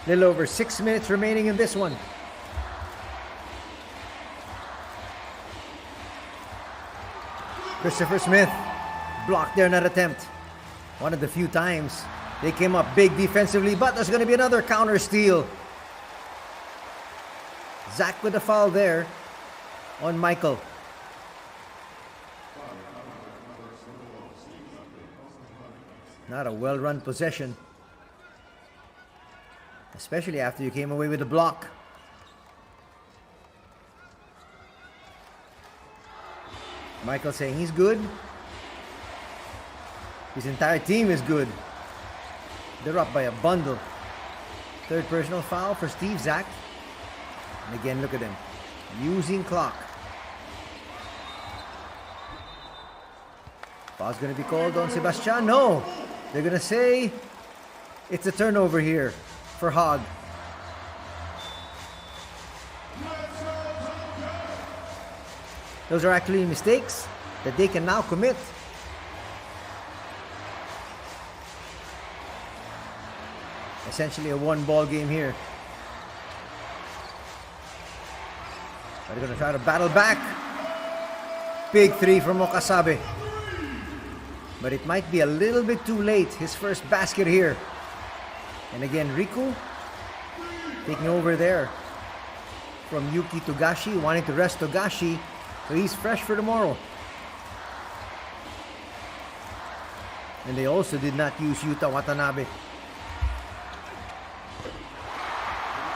Little over 6 minutes remaining in this one. Christopher Smith blocked there in that attempt. One of the few times they came up big defensively, but there's going to be another counter steal. Zach with a foul there on Michael. Not a well-run possession, especially after you came away with a block. Michael saying he's good. His entire team is good. They're up by a bundle. Third personal foul for Steve Zach. And again, look at him using clock. Foul's going to be called on Sebastian. No, they're going to say it's a turnover here for Hog. Those are actually mistakes that they can now commit. Essentially a one-ball game here. They're going to try to battle back. Big three from Okasabe. but it might be a little bit too late. His first basket here. And again, Rico taking over there from Yuki Togashi, wanting to rest Togashi, so he's fresh for tomorrow. And they also did not use Yuta Watanabe.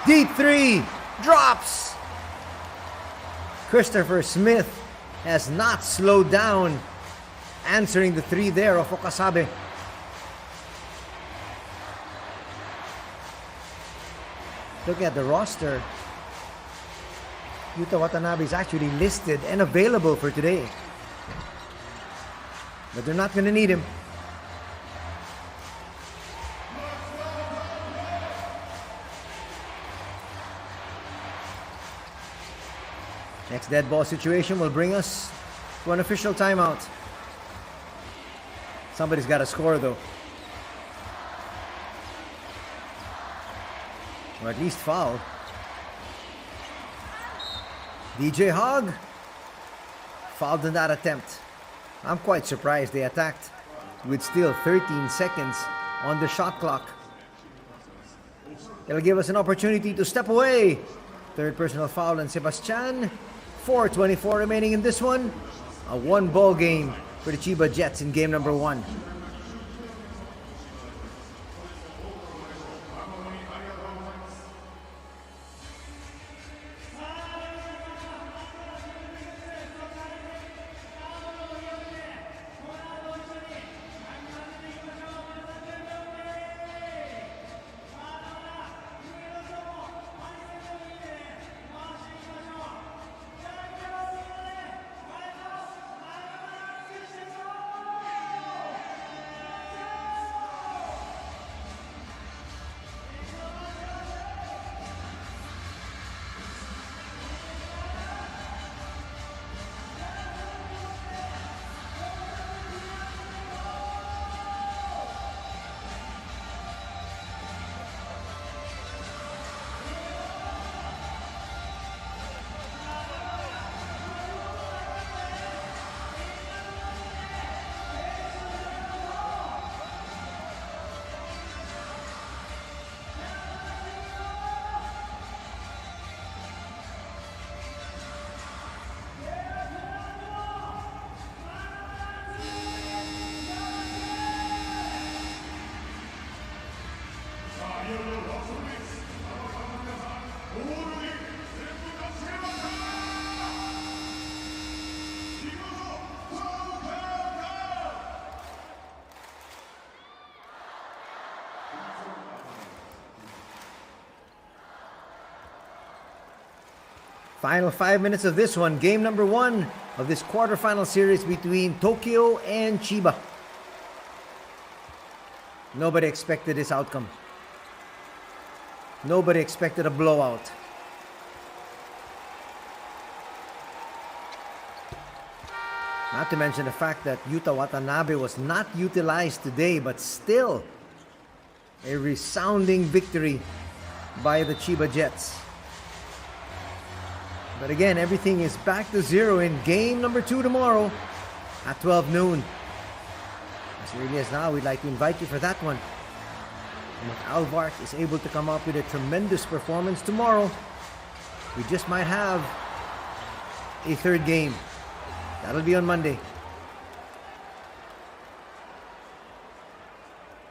Deep three, drops. Christopher Smith has not slowed down, answering the three there of Okasabe. Look at the roster. Yuta Watanabe is actually listed and available for today. But they're not going to need him. Next dead ball situation will bring us to an official timeout. Somebody's got to score though. Or at least foul. DJ Hogg fouled in that attempt. I'm quite surprised they attacked with still 13 seconds on the shot clock. It'll give us an opportunity to step away. Third personal foul on Sebastian. 4:24 remaining in this one. A one-ball game for the Chiba Jets in game number 1. Final 5 minutes of this one. Game number 1 of this quarterfinal series between Tokyo and Chiba. Nobody expected this outcome. Nobody expected a blowout. Not to mention the fact that Yuta Watanabe was not utilized today, but still a resounding victory by the Chiba Jets. But again, everything is back to zero in game number 2 tomorrow at 12 noon. As early as now, we'd like to invite you for that one. And if ALVARK is able to come up with a tremendous performance tomorrow, we just might have a third game. That'll be on Monday.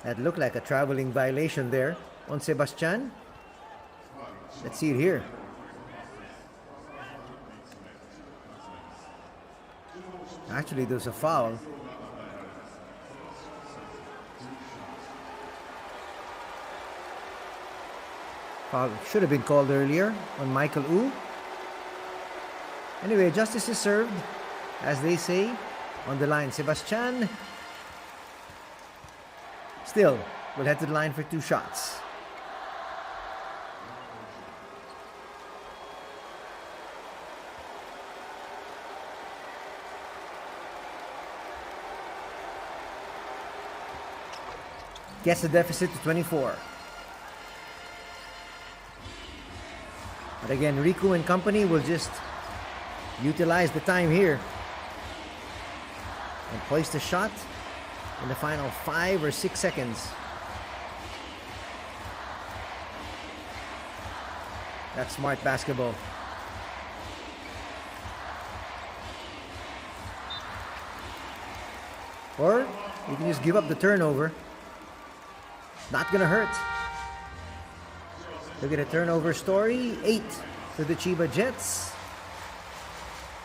That looked like a traveling violation there on Sebastian. Let's see it here. Actually, there's a foul. Foul should have been called earlier on Michael Wu. Anyway, justice is served, as they say on the line. Sebastian still will head to the line for 2 shots. Gets the deficit to 24. But again, Rico and company will just utilize the time here and place the shot in the final 5 or 6 seconds. That's smart basketball. Or you can just give up the turnover. Not gonna hurt. Look at the turnover story. 8 for the Chiba Jets.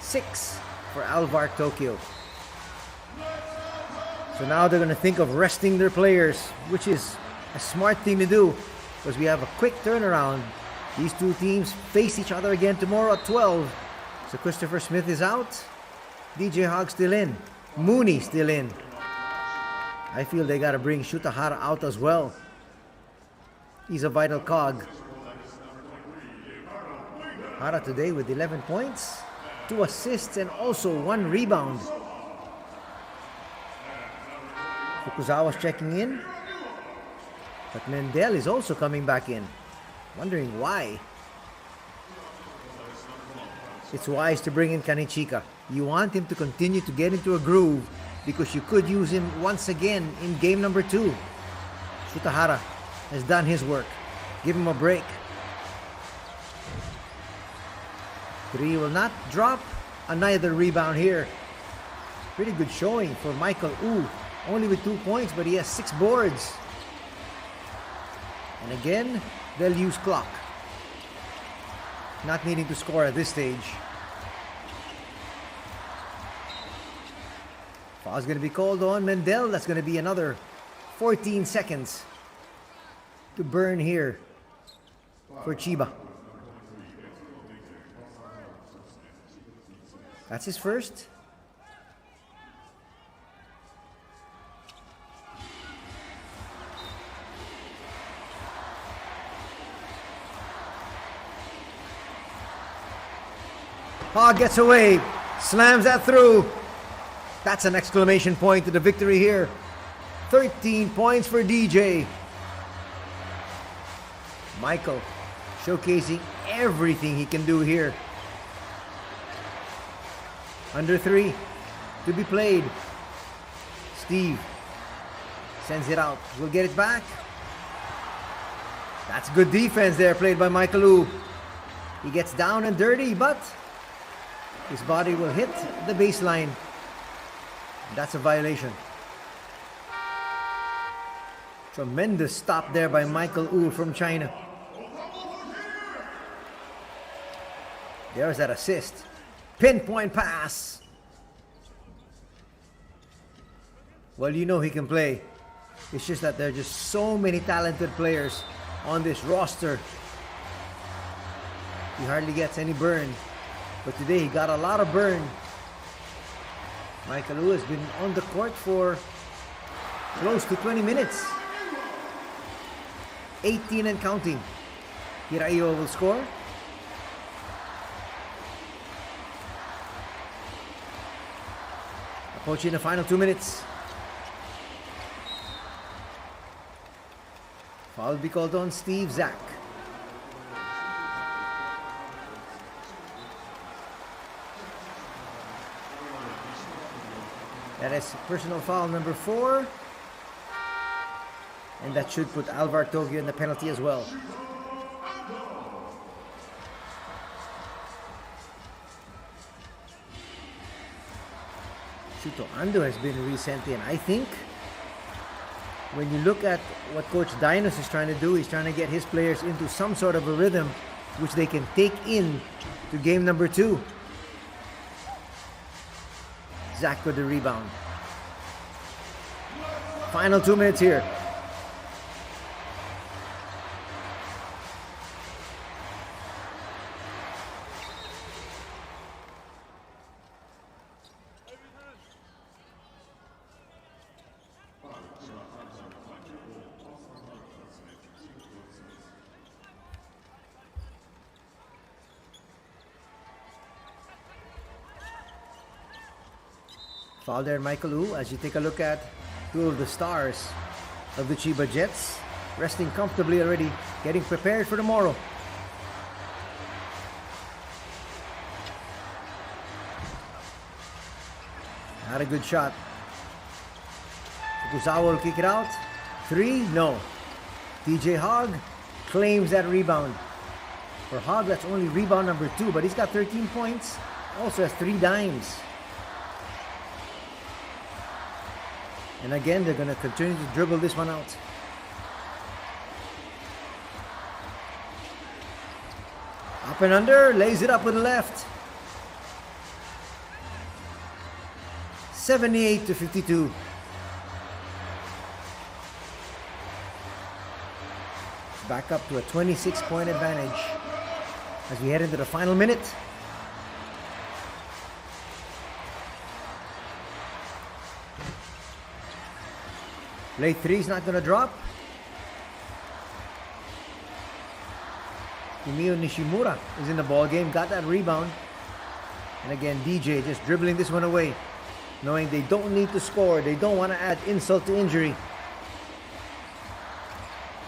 6 for ALVARK Tokyo. So now they're gonna think of resting their players, which is a smart thing to do because we have a quick turnaround. These two teams face each other again tomorrow at 12. So Christopher Smith is out. DJ Hogg still in. Mooney still in. I feel they gotta bring Shutahara out as well. He's a vital cog. Hara today with 11 points, 2 assists, and also 1 rebound. Fukuzawa's checking in. But Mendel is also coming back in. Wondering why. It's wise to bring in Kanichika. You want him to continue to get into a groove because you could use him once again in game number 2. Shutahara has done his work. Give him a break. 3 will not drop. Another rebound here. Pretty good showing for Michael Wu. Only with 2 points, but he has 6 boards. And again, they'll use clock. Not needing to score at this stage. Foul's going to be called on Mendel. That's going to be another 14 seconds to burn here for Chiba. That's his first. Hogg gets away, slams that through. That's an exclamation point to the victory here. 13 points for DJ. Michael showcasing everything he can do here. Under 3 to be played. Steve sends it out. We'll get it back. That's good defense there played by Michael Wu. He gets down and dirty, but his body will hit the baseline. That's a violation. Tremendous stop there by Michael Wu from China. There's that assist. Pinpoint pass. Well, you know he can play. It's just that there are just so many talented players on this roster. He hardly gets any burn. But today he got a lot of burn. Michael Wu has been on the court for close to 20 minutes. 18 and counting. Hiraiyo will score. Approaching the final 2 minutes. Foul will be called on Steve Zach. That is personal foul number 4. And that should put ALVARK Tokyo in the penalty as well. Shuto Ando has been resent in. I think when you look at what Coach Dinos is trying to do, he's trying to get his players into some sort of a rhythm which they can take in to game number 2. Zach with the rebound. Final 2 minutes here. Foul there, Michael Wu, as you take a look at 2 of the stars of the Chiba Jets, resting comfortably already, getting prepared for tomorrow. Not a good shot. Fukuzawa will kick it out. 3, no. TJ Hogg claims that rebound. For Hogg, that's only rebound number 2, but he's got 13 points. Also has 3 dimes. And again, they're going to continue to dribble this one out. Up and under, lays it up with the left. 78-52. Back up to a 26-point advantage as we head into the final minute. Late 3 is not going to drop. Fumio Nishimura is in the ball game, got that rebound. And again, DJ just dribbling this one away, knowing they don't need to score. They don't want to add insult to injury.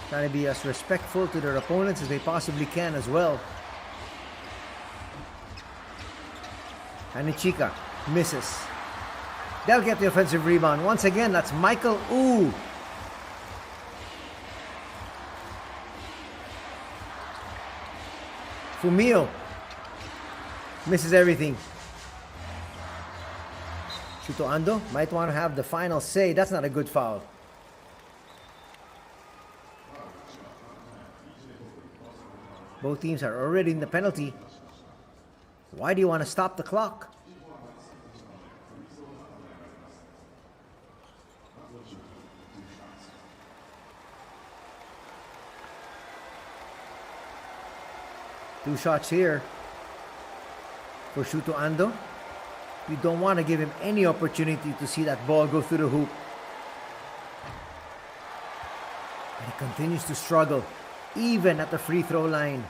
Trying to be as respectful to their opponents as they possibly can as well. Anichika misses. They'll get the offensive rebound. Once again, that's Michael Ooh. Fumio misses everything. Shuto Ando might want to have the final say. That's not a good foul. Both teams are already in the penalty. Why do you want to stop the clock? Two shots here for Shuto Ando. You don't want to give him any opportunity to see that ball go through the hoop. And he continues to struggle, even at the free throw line.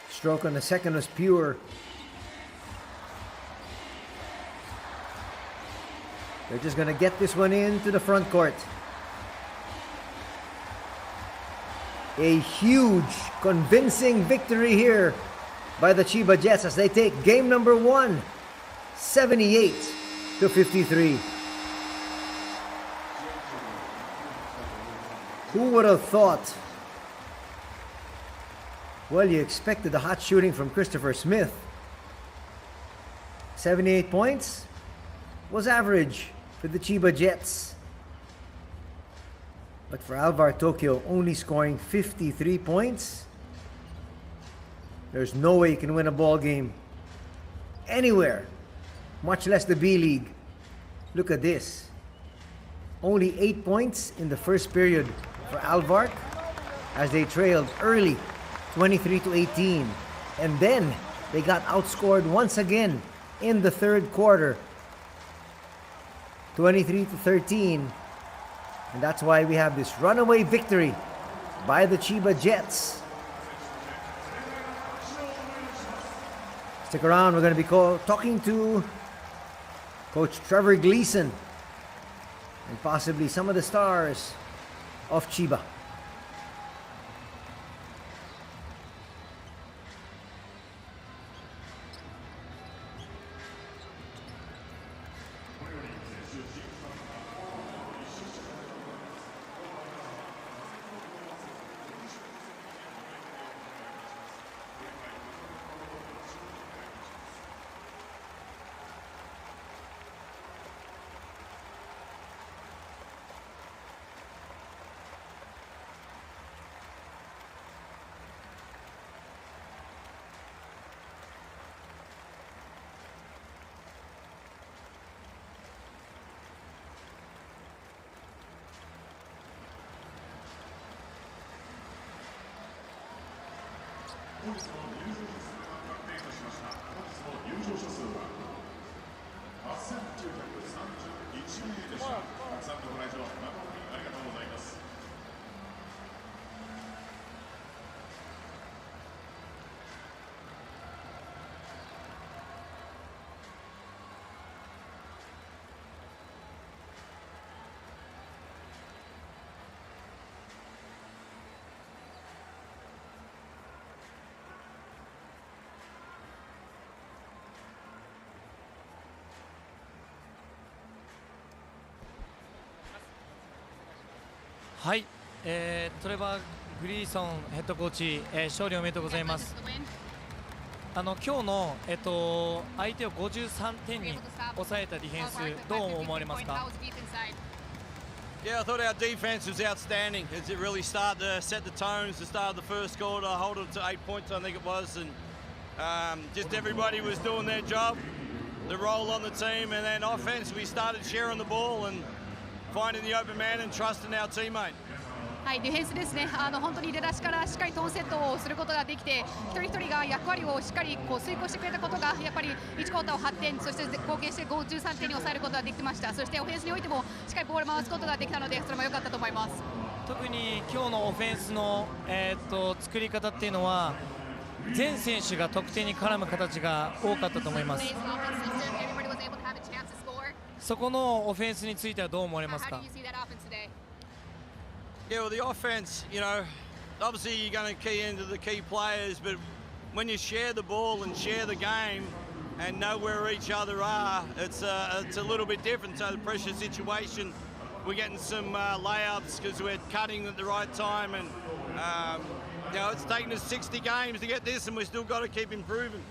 Stroke on the second was pure. They're just going to get this one into the front court. A huge, convincing victory here by the Chiba Jets as they take game number 1, 78-53. Who would have thought? Well, you expected the hot shooting from Christopher Smith. 78 points was average for the Chiba Jets. But for ALVARK Tokyo, only scoring 53 points. There's no way you can win a ball game anywhere, much less the B-League. Look at this. Only 8 points in the first period for ALVARK as they trailed early, 23-18. And then they got outscored once again in the third quarter, 23-13. And that's why we have this runaway victory by the Chiba Jets. Stick around, we're going to be talking to Coach Trevor Gleason and possibly some of the stars of Chiba. はい、トレバー・グリーソンヘッドコーチ、勝利おめでとうございます。今日の、相手を53点に抑えたディフェンス、どう思われますか？ Yeah, I thought our defense was outstanding. As it really started to set the tones, the start of the first quarter, hold it to 8 points, I think it was, and just everybody was doing their job, the role on the team, and then offense, we started sharing the ball and finding the open man and trusting our teammate. はい、ディフェンスですね。本当に出だしからしっかりトーンセットをすることができて、一人一人が役割をしっかり遂行してくれたことがやっぱり1クォーターを8点、そして貢献して53点に抑えることができました。そしてオフェンスにおいてもしっかりボールを回すことができたので、それも良かったと思います。特に今日のオフェンスの、作り方っていうのは全選手が得点に絡む形が多かったと思います。そこのオフェンスについてはどう思われますかYeah, well, the offense, you know, obviously you're going to key into the key players, but when you share the ball and share the game and know where each other are, it's a little bit different. So the pressure situation, we're getting some layups because we're cutting at the right time, and you know, it's taken us 60 games to get this, and we've still got to keep improving.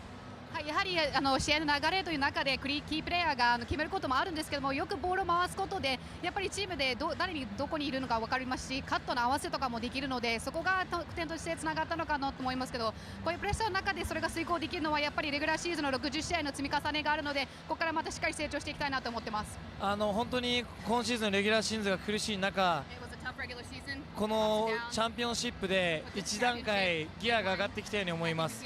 はい、やはり試合の流れという中でキープレーヤーが決めることもあるんですけども、よくボールを回すことでやっぱりチームで誰にどこにいるのか分かりますし、カットの合わせとかもできるので、そこが得点としてつながったのかなと思いますけど、こういうプレッシャーの中でそれが遂行できるのはやっぱりレギュラーシーズンの60試合の積み重ねがあるので、ここからまたしっかり成長していきたいなと思ってます。本当に今シーズンレギュラーシーズンが苦しい中、このチャンピオンシップで一段階ギアが上がってきたように思います。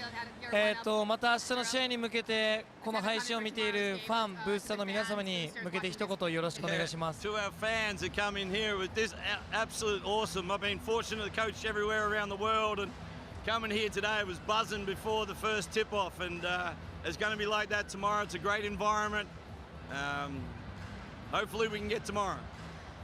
また明日の試合に向けてこの配信を見ているファン、ブースターの皆様に向けて一言よろしくお願いします。To our fans that come in here with this absolute awesome. I've been fortunate to coach everywhere around the world, and coming here today was buzzing before the first tip-off, and it's going to be like that tomorrow. It's a great environment. Hopefully we can get tomorrow.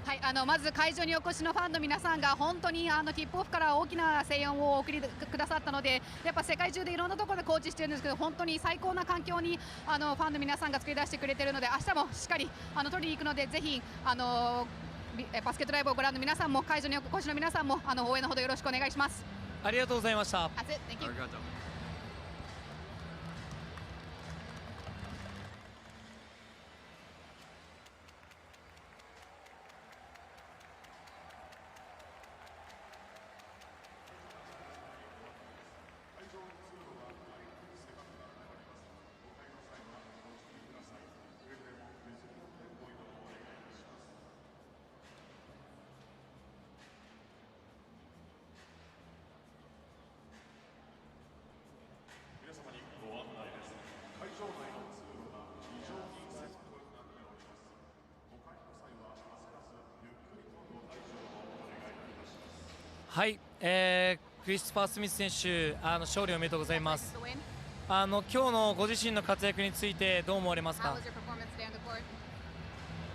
はい、まず会場にお越しのファンの皆さんが本当にティップオフから大きな声援を送りくださったので、やっぱ世界中でいろんなところでコーチしてるんですけど、本当に最高な環境にファンの皆さんが作り出してくれているので、明日もしっかり取りに行くので、ぜひバスケットライブをご覧の皆さんも会場にお越しの皆さんも応援のほどよろしくお願いします。ありがとうございました。はい、クリスパー・スミス選手、勝利おめでとうございます。今日のご自身の活躍についてどう思われますか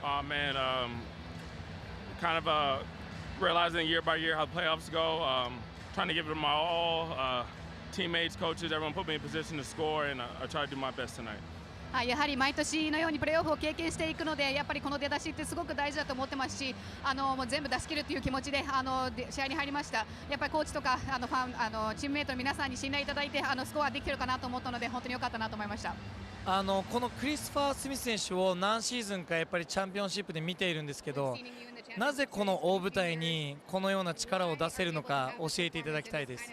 ？Man, kind of realizing year by year how the playoffs go, trying to give it my all. Teammates, coaches, everyone put me in position to score, and I try to do my best tonight. やはり毎年のようにプレーオフを経験していくので、やっぱりこの出だしってすごく大事だと思ってますし、もう全部出し切るという気持ちで試合に入りました。やっぱりコーチとかファンチームメイトの皆さんに信頼いただいてスコアできてるかなと思ったので、本当に良かったなと思いました。このクリスパー・スミス選手を何シーズンかやっぱりチャンピオンシップで見ているんですけど、なぜこの大舞台にこのような力を出せるのか教えていただきたいです。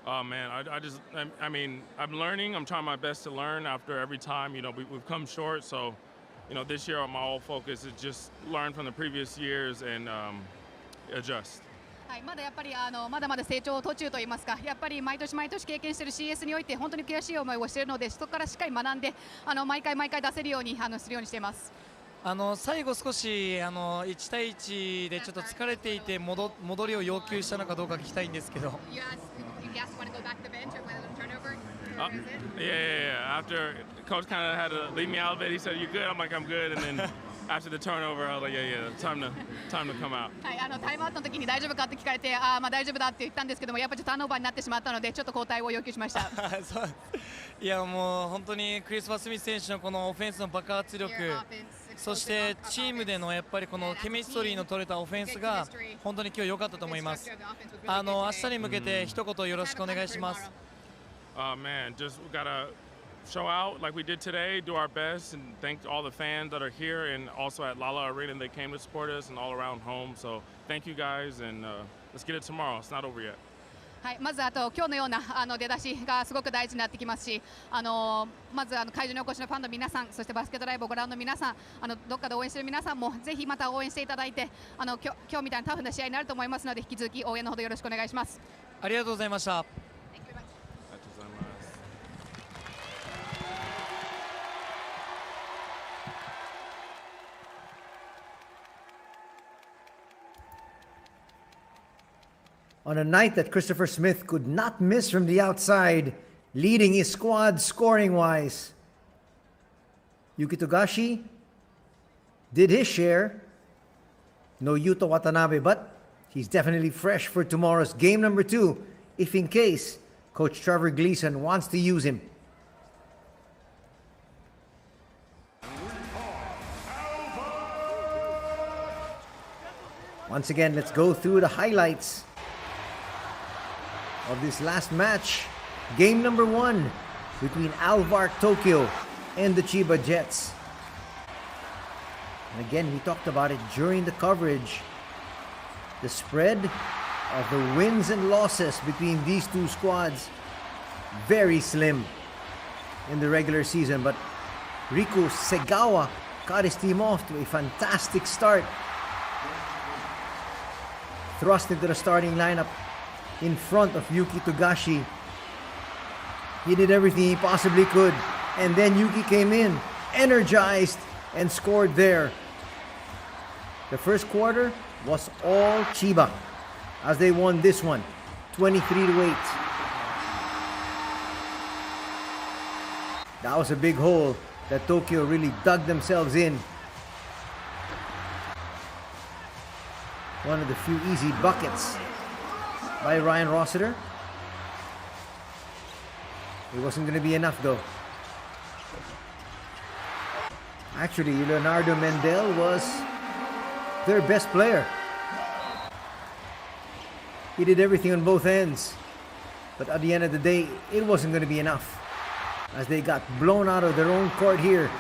Oh man, I mean, I'm learning. I'm trying my best to learn after every time. You know, we've come short, so you know, this year my whole focus is just learn from the previous years and adjust. はい、まだやっぱりまだまだ成長途中といいますか、やっぱり毎年毎年経験している CS において本当に悔しい思いをしているので、そこからしっかり学んで毎回出せるようにするようにしています。最後少し1対1でちょっと疲れていて戻りを要求したのかどうか聞きたいんですけど。Yeah. After coach kind of had to leave me out of it, he said, "You good?" I'm like, "I'm good." And then after the turnover, I was like, yeah, time to come out. はい、タイムアウトの時に大丈夫かって聞かれて、まあ大丈夫だって言ったんですけども、やっぱりターンオーバーになってしまったので、ちょっと交代を要求しました。そういやもう本当にクリスマス・スミス選手のこのオフェンスの爆発力、そしてチームでのやっぱりこのケミストリーの取れたオフェンスが本当に今日良かったと思います。明日に向けて一言よろしくお願いします。Man, just gotta show out like we did today, do our best, and thank all the fans that are here and also at Lala Arena they came to support us and all around home. So thank you guys, and let's get it tomorrow. It's not over yet. はい、まず今日のような出だしがすごく大事になってきますし、まず会場にお越しのファンの皆さん、そしてバスケットライブをご覧の皆さん、どっかで応援している皆さんもぜひまた応援していただいて、今日みたいなタフな試合になると思いますので、引き続き応援のほどよろしくお願いします。ありがとうございました。On a night that Christopher Smith could not miss from the outside, leading his squad scoring-wise, Yuki Togashi did his share. No Yuta Watanabe, but he's definitely fresh for tomorrow's game number 2, if in case Coach Trevor Gleason wants to use him. Once again, let's go through the highlights of this last match. Game number 1 between ALVARK Tokyo and the Chiba Jets. And again, we talked about it during the coverage. The spread of the wins and losses between these two squads, very slim in the regular season. But Rico Seagawa got his team off to a fantastic start. Thrust into the starting lineup in front of Yuki Togashi. He did everything he possibly could, and then Yuki came in, energized, and scored there. The first quarter was all Chiba as they won this one, 23-8. That was a big hole that Tokyo really dug themselves in. One of the few easy buckets by Ryan Rossiter. It wasn't going to be enough though. Actually, Leonardo Mendel was their best player. He did everything on both ends. But at the end of the day, it wasn't going to be enough as they got blown out of their own court here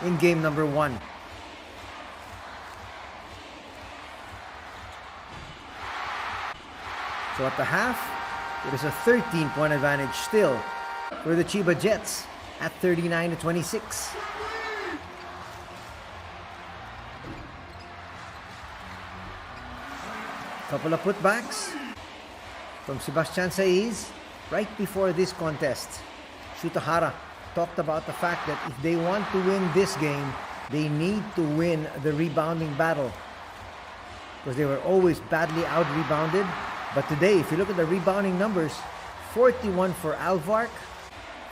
in game number 1. So at the half, it is a 13-point advantage still for the Chiba Jets at 39-26. Couple of putbacks from Sebastian Saiz right before this contest. Shutahara talked about the fact that if they want to win this game, they need to win the rebounding battle because they were always badly out-rebounded. But today, if you look at the rebounding numbers, 41 for ALVARK,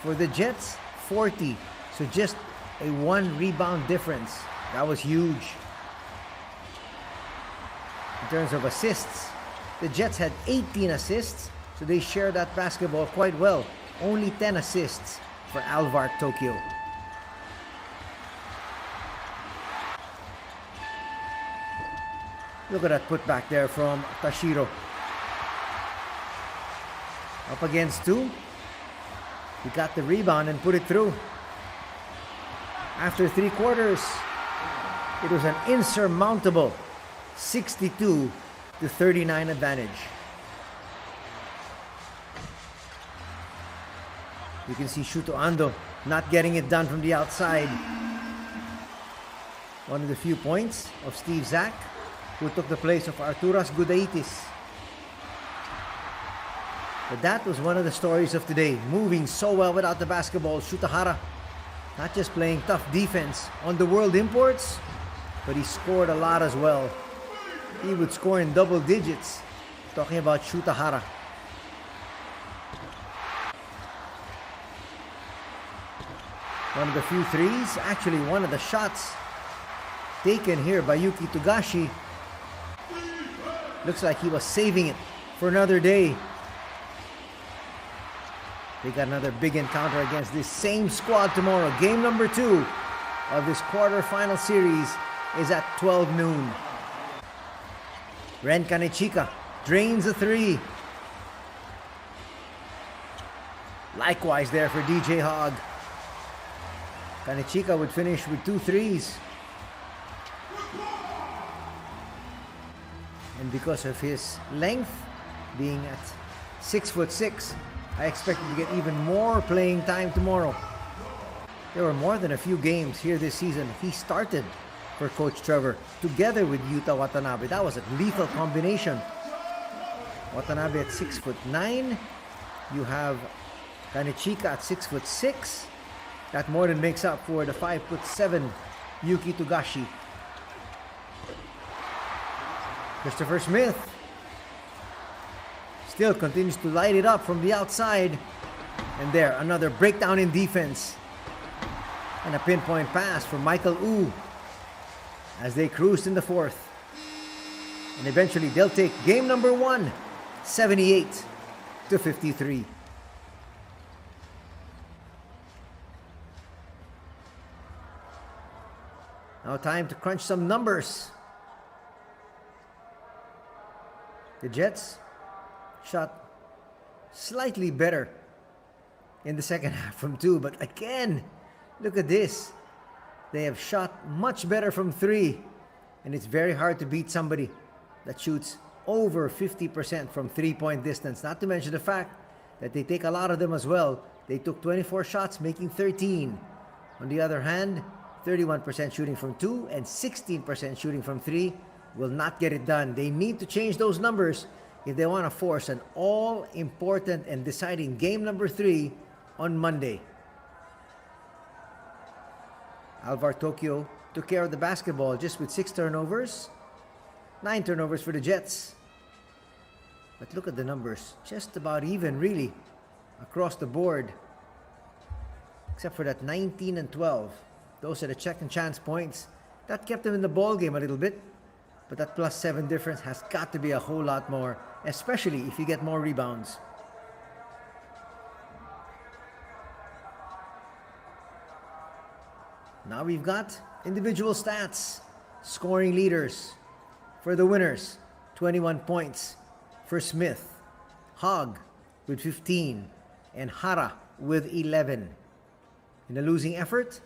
for the Jets, 40. So just a 1 rebound difference. That was huge. In terms of assists, the Jets had 18 assists, so they shared that basketball quite well. Only 10 assists for ALVARK Tokyo. Look at that putback there from Tashiro. Up against 2. He got the rebound and put it through. After 3 quarters, it was an insurmountable 62-39 advantage. You can see Shuto Ando not getting it done from the outside. One of the few points of Steve Zak, who took the place of Arturas Gudaitis. But that was one of the stories of today. Moving so well without the basketball. Shutahara not just playing tough defense on the world imports, but he scored a lot as well. He would score in double digits. Talking about Shutahara. One of the few threes, actually one of the shots taken here by Yuki Togashi. Looks like he was saving it for another day. They got another big encounter against this same squad tomorrow. Game number 2 of this quarterfinal series is at 12 noon. Ren Kanechika drains a 3. Likewise there for DJ Hogg. Kanechika would finish with 2 threes. And because of his length, being at 6'6", I expect him to get even more playing time tomorrow. There were more than a few games here this season he started for Coach Trevor together with Yuta Watanabe. That was a lethal combination. Watanabe at 6'9". You have Kanechika at 6'6". That more than makes up for the 5'7" Yuki Togashi. Christopher Smith still continues to light it up from the outside. And there, another breakdown in defense. And a pinpoint pass from Michael Wu as they cruised in the 4th. And eventually they'll take game number 1, 78-53. Now time to crunch some numbers. The Jets shot slightly better in the second half from 2, but again, look at this. They have shot much better from 3, and it's very hard to beat somebody that shoots over 50% from 3-point distance. Not to mention the fact that they take a lot of them as well. They took 24 shots, making 13. On the other hand, 31% shooting from 2 and 16% shooting from 3 will not get it done. They need to change those numbers if they want to force an all-important and deciding game number 3 on Monday. ALVARK Tokyo took care of the basketball just with 6 turnovers. 9 turnovers for the Jets. But look at the numbers. Just about even, really, across the board. Except for that 19 and 12. Those are the check and chance points. That kept them in the ball game a little bit. But that +7 difference has got to be a whole lot more, especially if you get more rebounds. Now we've got individual stats. Scoring leaders for the winners. 21 points for Smith. Hogg with 15. And Hara with 11. In the losing effort,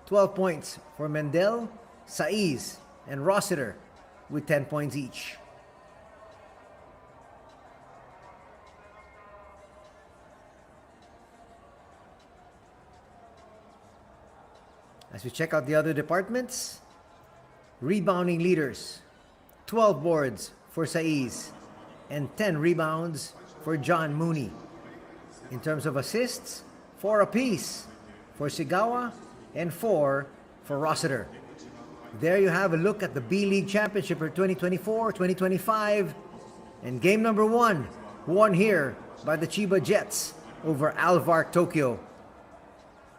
12 points for Mendel, Saiz, and Rossiter with 10 points each. As we check out the other departments, rebounding leaders, 12 boards for Saiz and 10 rebounds for John Mooney. In terms of assists, 4 apiece for Seagawa and 4 for Rossiter. There you have a look at the B.LEAGUE Championship for 2024-2025. And game number 1, won here by the Chiba Jets over ALVARK Tokyo.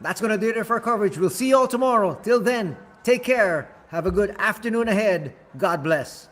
That's going to do it for our coverage. We'll see you all tomorrow. Till then, take care. Have a good afternoon ahead. God bless.